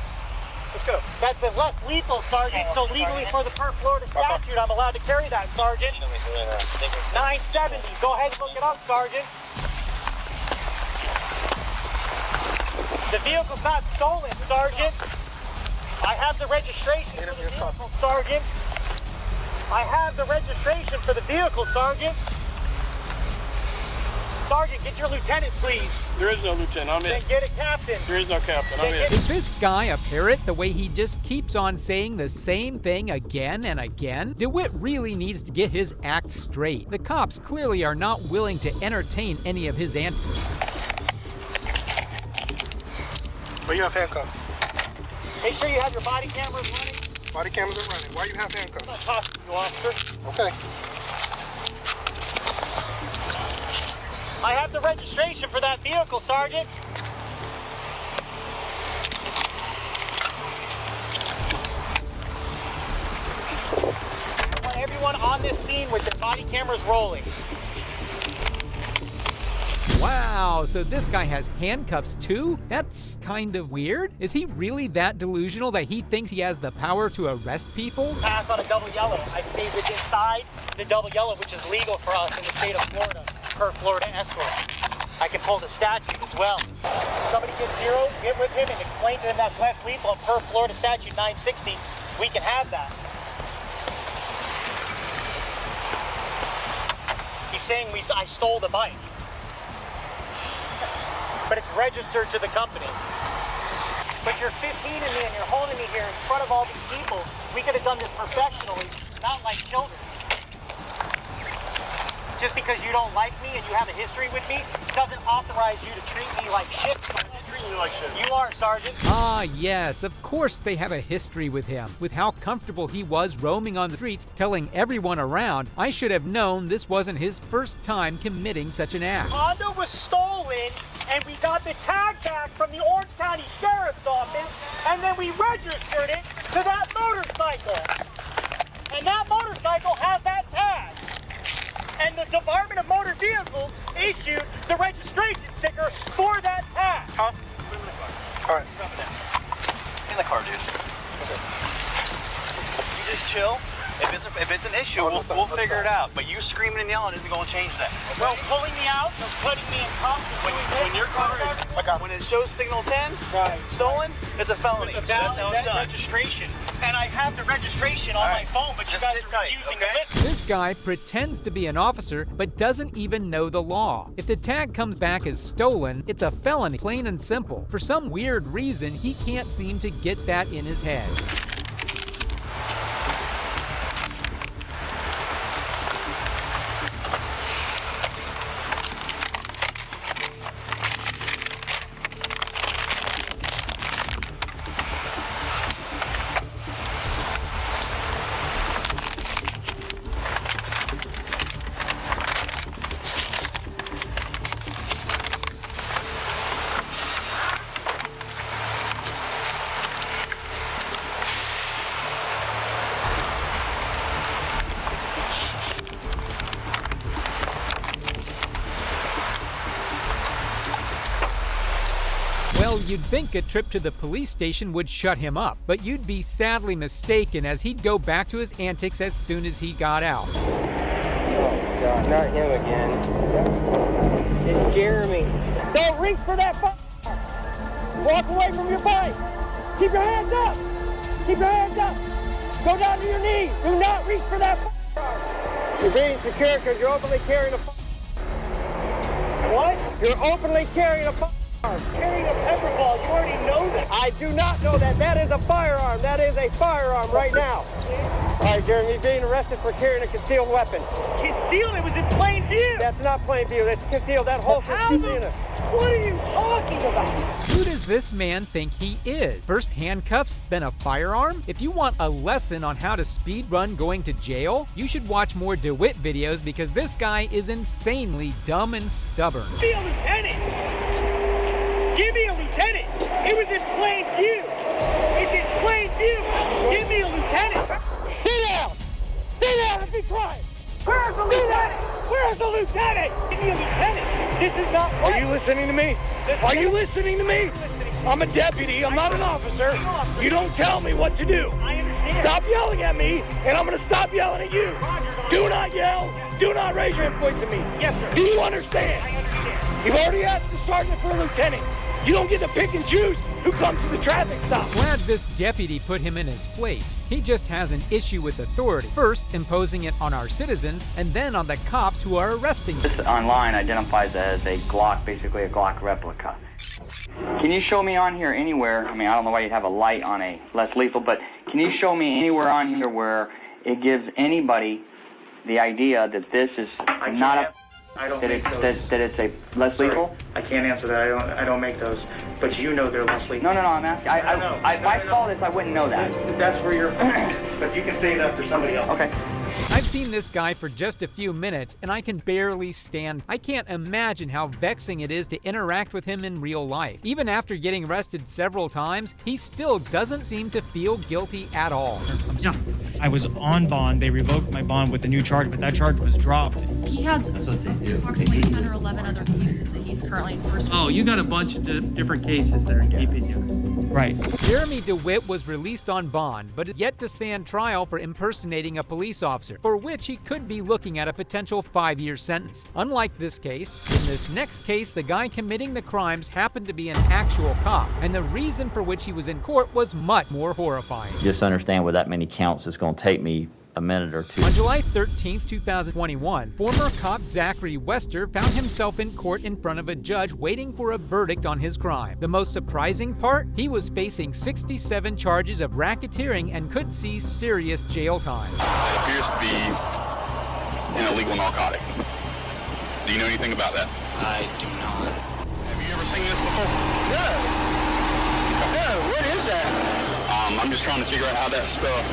Let's go. That's a less lethal, Sergeant. So legally, for the per Florida statute, I'm allowed to carry that, Sergeant. 970. Go ahead and look it up, Sergeant. The vehicle's not stolen, Sergeant. I have the registration for the vehicle, Sergeant. I have the registration for the vehicle, Sergeant. Sergeant, get your lieutenant, please. There is no lieutenant. I'm in. Then get a captain. There is no captain. I'm in. Is this guy a parrot, the way he just keeps on saying the same thing again and again? DeWitte really needs to get his act straight. The cops clearly are not willing to entertain any of his antics. Where you have handcuffs? Make sure you have your body cameras running. Body cameras are running. Why you have handcuffs? I'm talking to you, officer. Okay. I have the registration for that vehicle, Sergeant. I want everyone on this scene with their body cameras rolling. Wow, so this guy has handcuffs too? That's kind of weird. Is he really that delusional that he thinks he has the power to arrest people? Pass on a double yellow. I stayed inside the double yellow, which is legal for us in the state of Florida, per Florida escort. I can pull the statute as well. Somebody get zero, get with him and explain to him that's less lethal and per Florida statute 960, we can have that. He's saying I stole the bike. But it's registered to the company. But you're 15 in me and you're holding me here in front of all these people. We could have done this professionally, not like children. Just because you don't like me and you have a history with me doesn't authorize you to treat me like shit. I'm treating you like shit. You are, Sergeant. Ah, yes, of course they have a history with him. With how comfortable he was roaming on the streets, telling everyone around, I should have known this wasn't his first time committing such an act. Honda was stolen, and we got the tag back from the Orange County Sheriff's Office, and then we registered it to that motorcycle. And that motorcycle has that tag. And the Department of Motor Vehicles issued the registration sticker for that tag. Huh? All right. In the car, dude. You just chill. If it's an issue, we'll figure it out. But you screaming and yelling isn't going to change that. Well, pulling me out, putting me in cuffs, When your car is, when it shows signal 10, stolen, it's a felony. So that's how it's done. Registration. And I have the registration on my phone, but you guys are refusing to listen. This guy pretends to be an officer, but doesn't even know the law. If the tag comes back as stolen, it's a felony, plain and simple. For some weird reason, he can't seem to get that in his head. Well, you'd think a trip to the police station would shut him up, but you'd be sadly mistaken, as he'd go back to his antics as soon as he got out. Oh, God, not him again. It's Jeremy. Don't reach for that fire! Walk away from your bike! Keep your hands up! Keep your hands up! Go down to your knees! Do not reach for that fire! You're being secure because you're openly carrying a fire. What? You're openly carrying a firearm. Carrying a pepper ball, you already know that. I do not know that. That is a firearm. That is a firearm right now. All right, Jeremy, you're being arrested for carrying a concealed weapon. Concealed? It was in plain view. That's not plain view. That's concealed. That holster's concealed. What are you talking about? Who does this man think he is? First handcuffs, then a firearm? If you want a lesson on how to speed run going to jail, you should watch more Dewitte videos, because this guy is insanely dumb and stubborn. Be a lieutenant. Give me a lieutenant. It was in plain view. It's in plain view. Give me a lieutenant. Sit down. Sit down and be quiet. Where's the lieutenant? Where's the lieutenant? Give me a lieutenant. This is not right. Are you listening to me? Are you listening to me? I'm a deputy. I'm not an officer. You don't tell me what to do. I understand. Stop yelling at me, and I'm going to stop yelling at you. Do not yell. Do not raise your voice at me. Yes, sir. Do you understand? I understand. You've already asked the sergeant for a lieutenant. You don't get to pick and choose who comes to the traffic stop. Glad this deputy put him in his place. He just has an issue with authority. First, imposing it on our citizens, and then on the cops who are arresting them. This online identifies as a Glock, basically a Glock replica. Can you show me on here anywhere, I mean, I don't know why you'd have a light on a less lethal, but can you show me anywhere on here where it gives anybody the idea that this is not a... That it's a less lethal? I can't answer that. I don't make those. But you know they're less lethal. No, I'm asking. If I saw this, I wouldn't know that. That's where you're... But you can say that for somebody else. Okay. I've seen this guy for just a few minutes, and I can barely stand. I can't imagine how vexing it is to interact with him in real life. Even after getting arrested several times, he still doesn't seem to feel guilty at all. Yeah, I was on bond. They revoked my bond with the new charge, but that charge was dropped. He has approximately 10 or 11 other cases that he's currently incarcerated. Oh, you got a bunch of different cases that are keeping you. Right. Jeremy Dewitte was released on bond, but is yet to stand trial for impersonating a police officer, for which he could be looking at a potential 5-year sentence. Unlike this case, in this next case, the guy committing the crimes happened to be an actual cop, and the reason for which he was in court was much more horrifying. Just understand with that many counts, it's going to take me a minute or two. On July 13, 2021, former cop Zachary Wester found himself in court in front of a judge waiting for a verdict on his crime. The most surprising part? He was facing 67 charges of racketeering and could see serious jail time. It appears to be an illegal narcotic. Do you know anything about that? I do not. Have you ever seen this before? No, what is that? I'm just trying to figure out how that stuff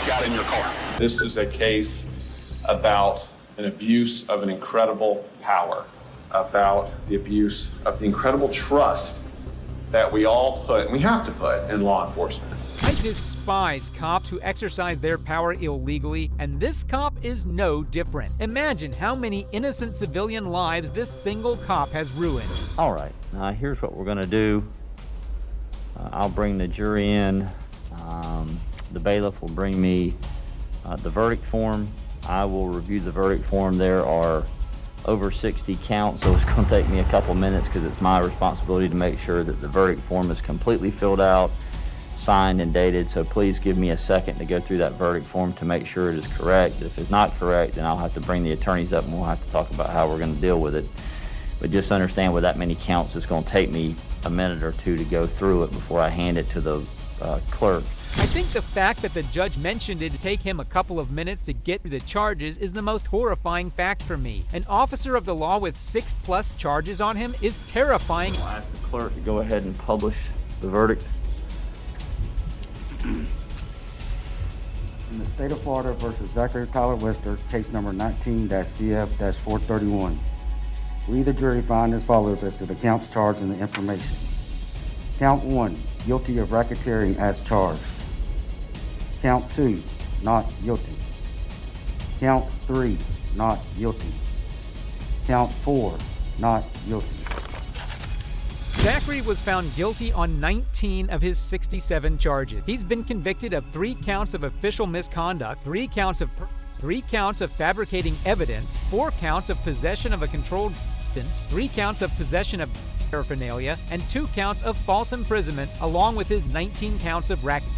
got in your car. This is a case about an abuse of an incredible power, about the abuse of the incredible trust that we all put, and we have to put, in law enforcement. I despise cops who exercise their power illegally, and this cop is no different. Imagine how many innocent civilian lives this single cop has ruined. All right, now here's what we're going to do. I'll bring the jury in. The bailiff will bring me the verdict form. I will review the verdict form. There are over 60 counts, so it's going to take me a couple minutes because it's my responsibility to make sure that the verdict form is completely filled out, signed, and dated. So please give me a second to go through that verdict form to make sure it is correct. If it's not correct, then I'll have to bring the attorneys up and we'll have to talk about how we're going to deal with it. But just understand with that many counts, it's going to take me a minute or two to go through it before I hand it to the clerk. I think the fact that the judge mentioned it'd take him a couple of minutes to get through the charges is the most horrifying fact for me. An officer of the law with 6+ charges on him is terrifying. I'll ask the clerk to go ahead and publish the verdict. In the state of Florida versus Zachary Wester, case number 19-CF-431. We, the jury, find as follows as to the counts charged in the information. Count 1, guilty of racketeering as charged. Count 2, not guilty. Count 3, not guilty. Count 4, not guilty. Zachary was found guilty on 19 of his 67 charges. He's been convicted of 3 counts of official misconduct, 3 counts of fabricating evidence, 4 counts of possession of a controlled substance, 3 counts of possession of paraphernalia, and 2 counts of false imprisonment, along with his 19 counts of racketeering.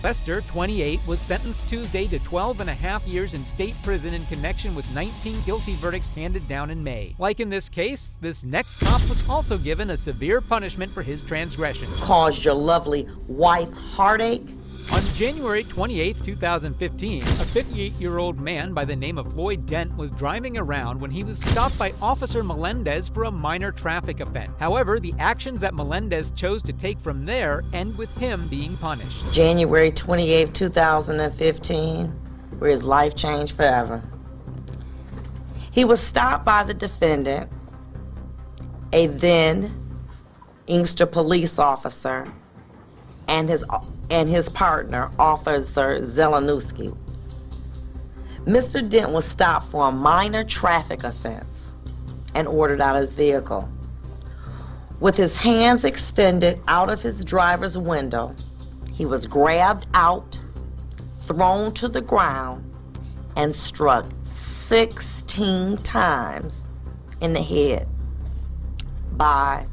Wester, 28, was sentenced Tuesday to 12.5 years in state prison in connection with 19 guilty verdicts handed down in May. Like in this case, this next cop was also given a severe punishment for his transgression. Caused your lovely wife heartache? On January 28, 2015, a 58-year-old man by the name of Floyd Dent was driving around when he was stopped by Officer Melendez for a minor traffic offense. However, the actions that Melendez chose to take from there end with him being punished. January 28, 2015, where his life changed forever. He was stopped by the defendant, a then Inkster police officer, and his partner, Officer Zelenowski. Mr. Dent was stopped for a minor traffic offense and ordered out of his vehicle. With his hands extended out of his driver's window, he was grabbed out, thrown to the ground, and struck 16 times in the head by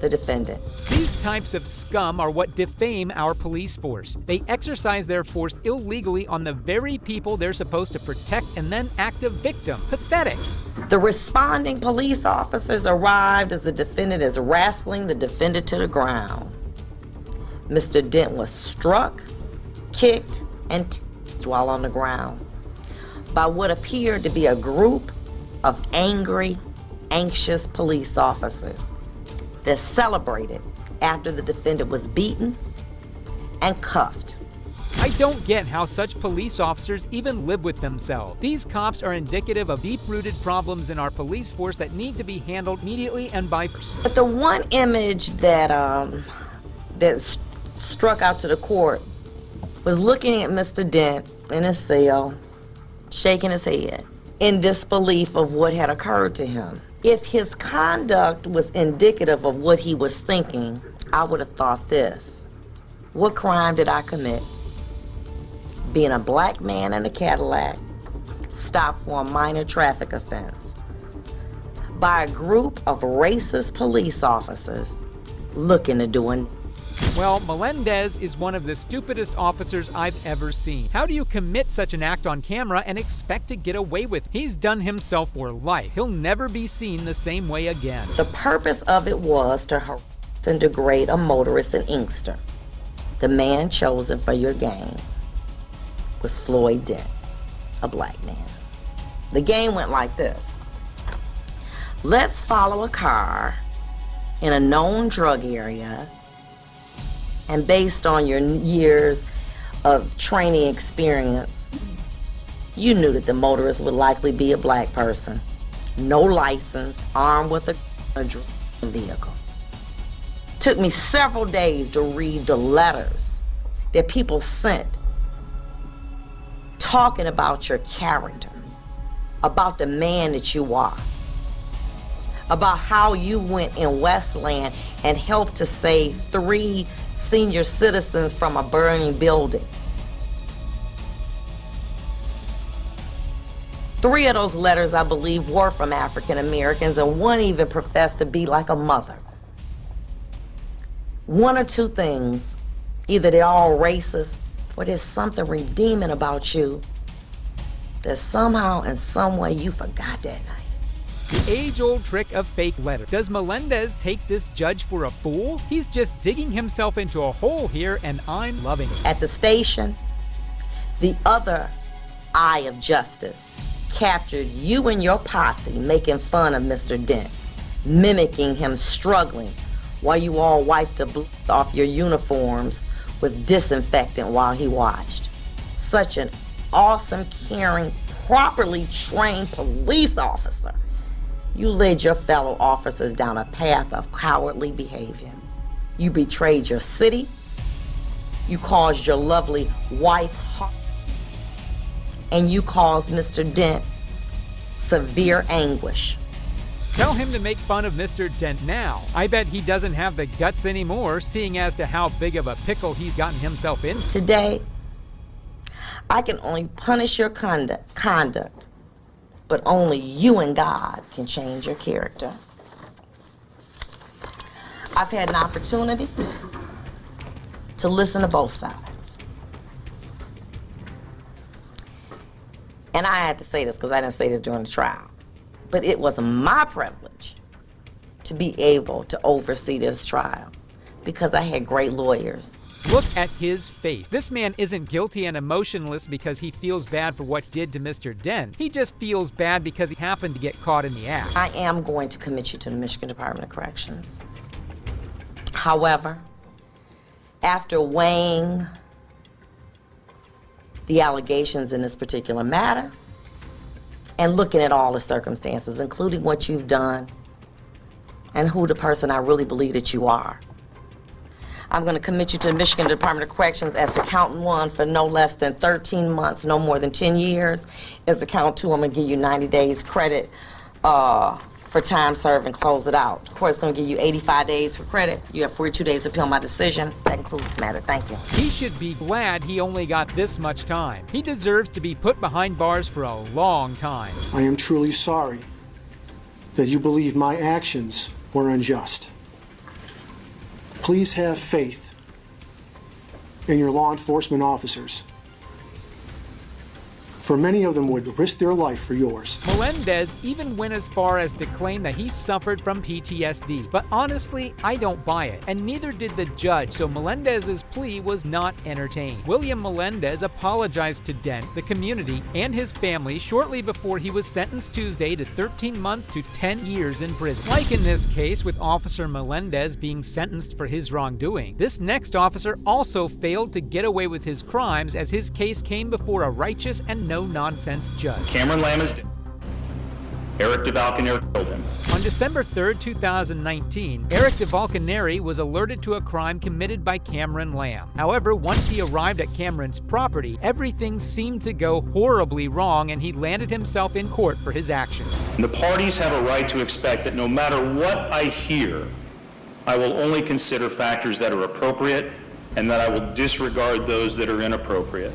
the defendant. These types of scum are what defame our police force. They exercise their force illegally on the very people they're supposed to protect and then act a victim. Pathetic. The responding police officers arrived as the defendant is wrestling the defendant to the ground. Mr. Dent was struck, kicked, and teased while on the ground by what appeared to be a group of angry, anxious police officers that celebrated after the defendant was beaten and cuffed. I don't get how such police officers even live with themselves. These cops are indicative of deep-rooted problems in our police force that need to be handled immediately and by... But the one image that struck out to the court was looking at Mr. Dent in his cell, shaking his head in disbelief of what had occurred to him. If his conduct was indicative of what he was thinking, I would have thought this: what crime did I commit? Being a black man in a Cadillac, stopped for a minor traffic offense by a group of racist police officers looking to do an... Well, Melendez is one of the stupidest officers I've ever seen. How do you commit such an act on camera and expect to get away with it? He's done himself for life. He'll never be seen the same way again. The purpose of it was to harass and degrade a motorist in Inkster. The man chosen for your game was Floyd Dent, a black man. The game went like this. Let's follow a car in a known drug area, and based on your years of training experience, you knew that the motorist would likely be a black person, no license, armed with a vehicle. Took me several days to read the letters that people sent talking about your character, about the man that you are, about how you went in Westland and helped to save 3 senior citizens from a burning building. 3 of those letters, I believe, were from African Americans, and 1 even professed to be like a mother. 1 or 2 things: either they're all racist, or there's something redeeming about you that somehow, in some way, you forgot that night. The age-old trick of fake letter. Does Melendez take this judge for a fool? He's just digging himself into a hole here, and I'm loving it. At the station, the other eye of justice captured you and your posse making fun of Mr. Dent, mimicking him struggling while you all wiped the blood off your uniforms with disinfectant while he watched. Such an awesome, caring, properly trained police officer. You led your fellow officers down a path of cowardly behavior. You betrayed your city. You caused your lovely wife harm. And you caused Mr. Dent severe anguish. Tell him to make fun of Mr. Dent now. I bet he doesn't have the guts anymore, seeing as to how big of a pickle he's gotten himself in. Today, I can only punish your conduct, but only you and God can change your character. I've had an opportunity to listen to both sides. And I had to say this because I didn't say this during the trial. But it was my privilege to be able to oversee this trial because I had great lawyers. Look at his face. This man isn't guilty and emotionless because he feels bad for what he did to Mr. Dent. He just feels bad because he happened to get caught in the act. I am going to commit you to the Michigan Department of Corrections. However, after weighing the allegations in this particular matter and looking at all the circumstances, including what you've done and who the person I really believe that you are, I'm going to commit you to the Michigan Department of Corrections as to count 1 for no less than 13 months, no more than 10 years. As to count 2, I'm going to give you 90 days credit for time served and close it out. The court's going to give you 85 days for credit. You have 42 days to appeal my decision. That concludes this matter. Thank you. He should be glad he only got this much time. He deserves to be put behind bars for a long time. I am truly sorry that you believe my actions were unjust. Please have faith in your law enforcement officers, for many of them would risk their life for yours. Melendez even went as far as to claim that he suffered from PTSD. But honestly, I don't buy it, and neither did the judge, so Melendez's plea was not entertained. William Melendez apologized to Dent, the community, and his family shortly before he was sentenced Tuesday to 13 months to 10 years in prison. Like in this case, with Officer Melendez being sentenced for his wrongdoing, this next officer also failed to get away with his crimes as his case came before a righteous and no-nonsense judge. Cameron Lamb is dead. Eric DeValkenaere killed him. On December 3rd, 2019, Eric DeValkenaere was alerted to a crime committed by Cameron Lamb. However, once he arrived at Cameron's property, everything seemed to go horribly wrong and he landed himself in court for his actions. And the parties have a right to expect that no matter what I hear, I will only consider factors that are appropriate and that I will disregard those that are inappropriate.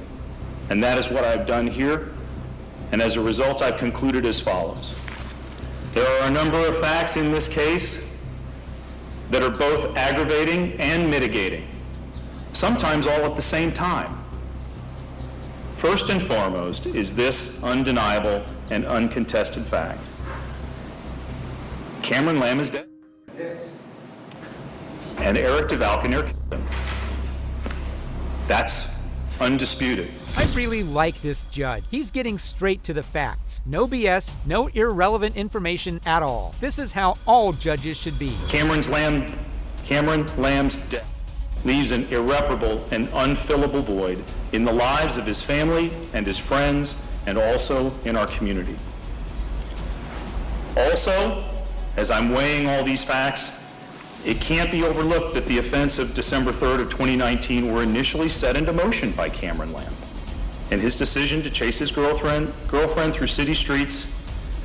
And that is what I've done here, and as a result, I've concluded as follows. There are a number of facts in this case that are both aggravating and mitigating, sometimes all at the same time. First and foremost is this undeniable and uncontested fact. Cameron Lamb is dead, and Eric DeValkenaere killed him. That's undisputed. I really like this judge. He's getting straight to the facts. No BS, no irrelevant information at all. This is how all judges should be. Cameron Lamb's death leaves an irreparable and unfillable void in the lives of his family and his friends, and also in our community. Also, as I'm weighing all these facts, it can't be overlooked that the events of December 3rd of 2019 were initially set into motion by Cameron Lamb, and his decision to chase his girlfriend through city streets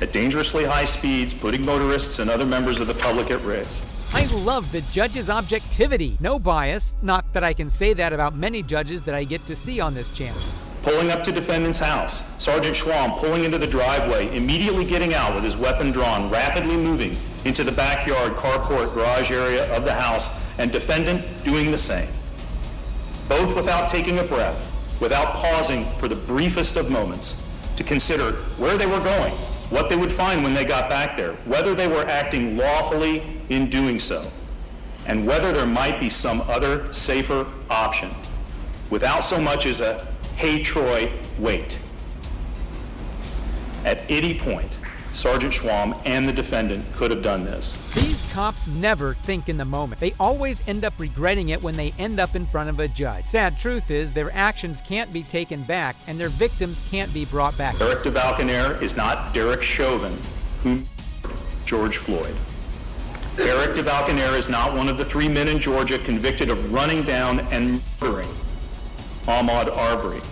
at dangerously high speeds, putting motorists and other members of the public at risk. I love the judge's objectivity. No bias, not that I can say that about many judges that I get to see on this channel. Pulling up to defendant's house, Sergeant Schwam pulling into the driveway, immediately getting out with his weapon drawn, rapidly moving into the backyard, carport, garage area of the house, and defendant doing the same. Both without taking a breath, without pausing for the briefest of moments to consider where they were going, what they would find when they got back there, whether they were acting lawfully in doing so, and whether there might be some other safer option, without so much as a "Hey Troy, wait." At any point, Sergeant Schwam and the defendant could have done this. These cops never think in the moment. They always end up regretting it when they end up in front of a judge. Sad truth is, their actions can't be taken back and their victims can't be brought back. Eric DeValkenaere is not Derek Chauvin, who murdered George Floyd. Eric DeValkenaere is not one of the 3 men in Georgia convicted of running down and murdering Ahmaud Arbery.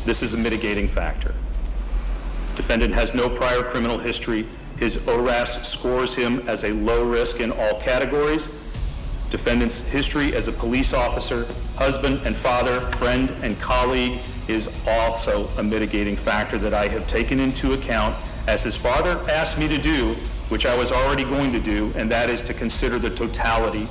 This is a mitigating factor. Defendant has no prior criminal history. His ORAS scores him as a low risk in all categories. Defendant's history as a police officer, husband and father, friend and colleague is also a mitigating factor that I have taken into account, as his father asked me to do, which I was already going to do, and that is to consider the totality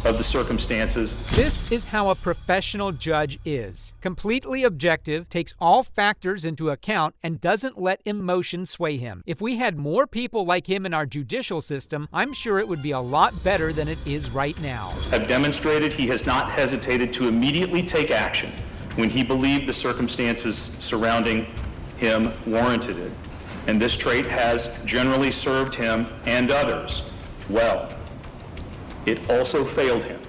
of the circumstances. This is how a professional judge is. Completely objective, takes all factors into account, and doesn't let emotion sway him. If we had more people like him in our judicial system, I'm sure it would be a lot better than it is right now. Have demonstrated he has not hesitated to immediately take action when he believed the circumstances surrounding him warranted it. And this trait has generally served him and others well. It also failed him,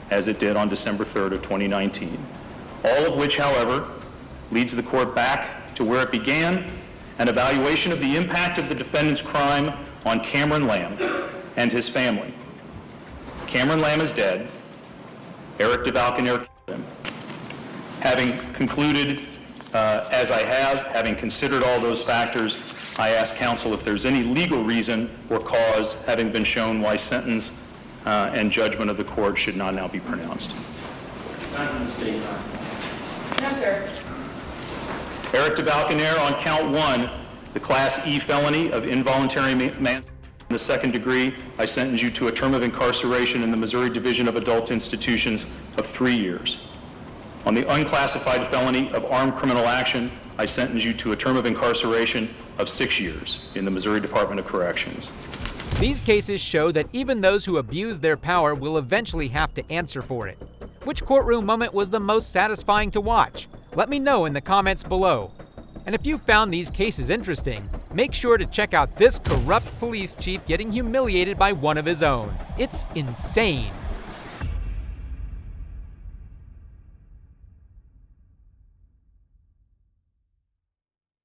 as it did on December 3rd of 2019. All of which, however, leads the court back to where it began, an evaluation of the impact of the defendant's crime on Cameron Lamb and his family. Cameron Lamb is dead. Eric DeValkenaere killed him. Having concluded, as I have, having considered all those factors, I ask counsel if there's any legal reason or cause, having been shown, why sentence and judgment of the court should not now be pronounced. Not from the state. No, sir. Eric DeValkenaere, on count 1, the Class E felony of involuntary manslaughter in the second degree, I sentence you to a term of incarceration in the Missouri Division of Adult Institutions of 3 years. On the unclassified felony of armed criminal action, I sentence you to a term of incarceration of 6 years in the Missouri Department of Corrections. These cases show that even those who abuse their power will eventually have to answer for it. Which courtroom moment was the most satisfying to watch? Let me know in the comments below. And if you found these cases interesting, make sure to check out this corrupt police chief getting humiliated by one of his own. It's insane.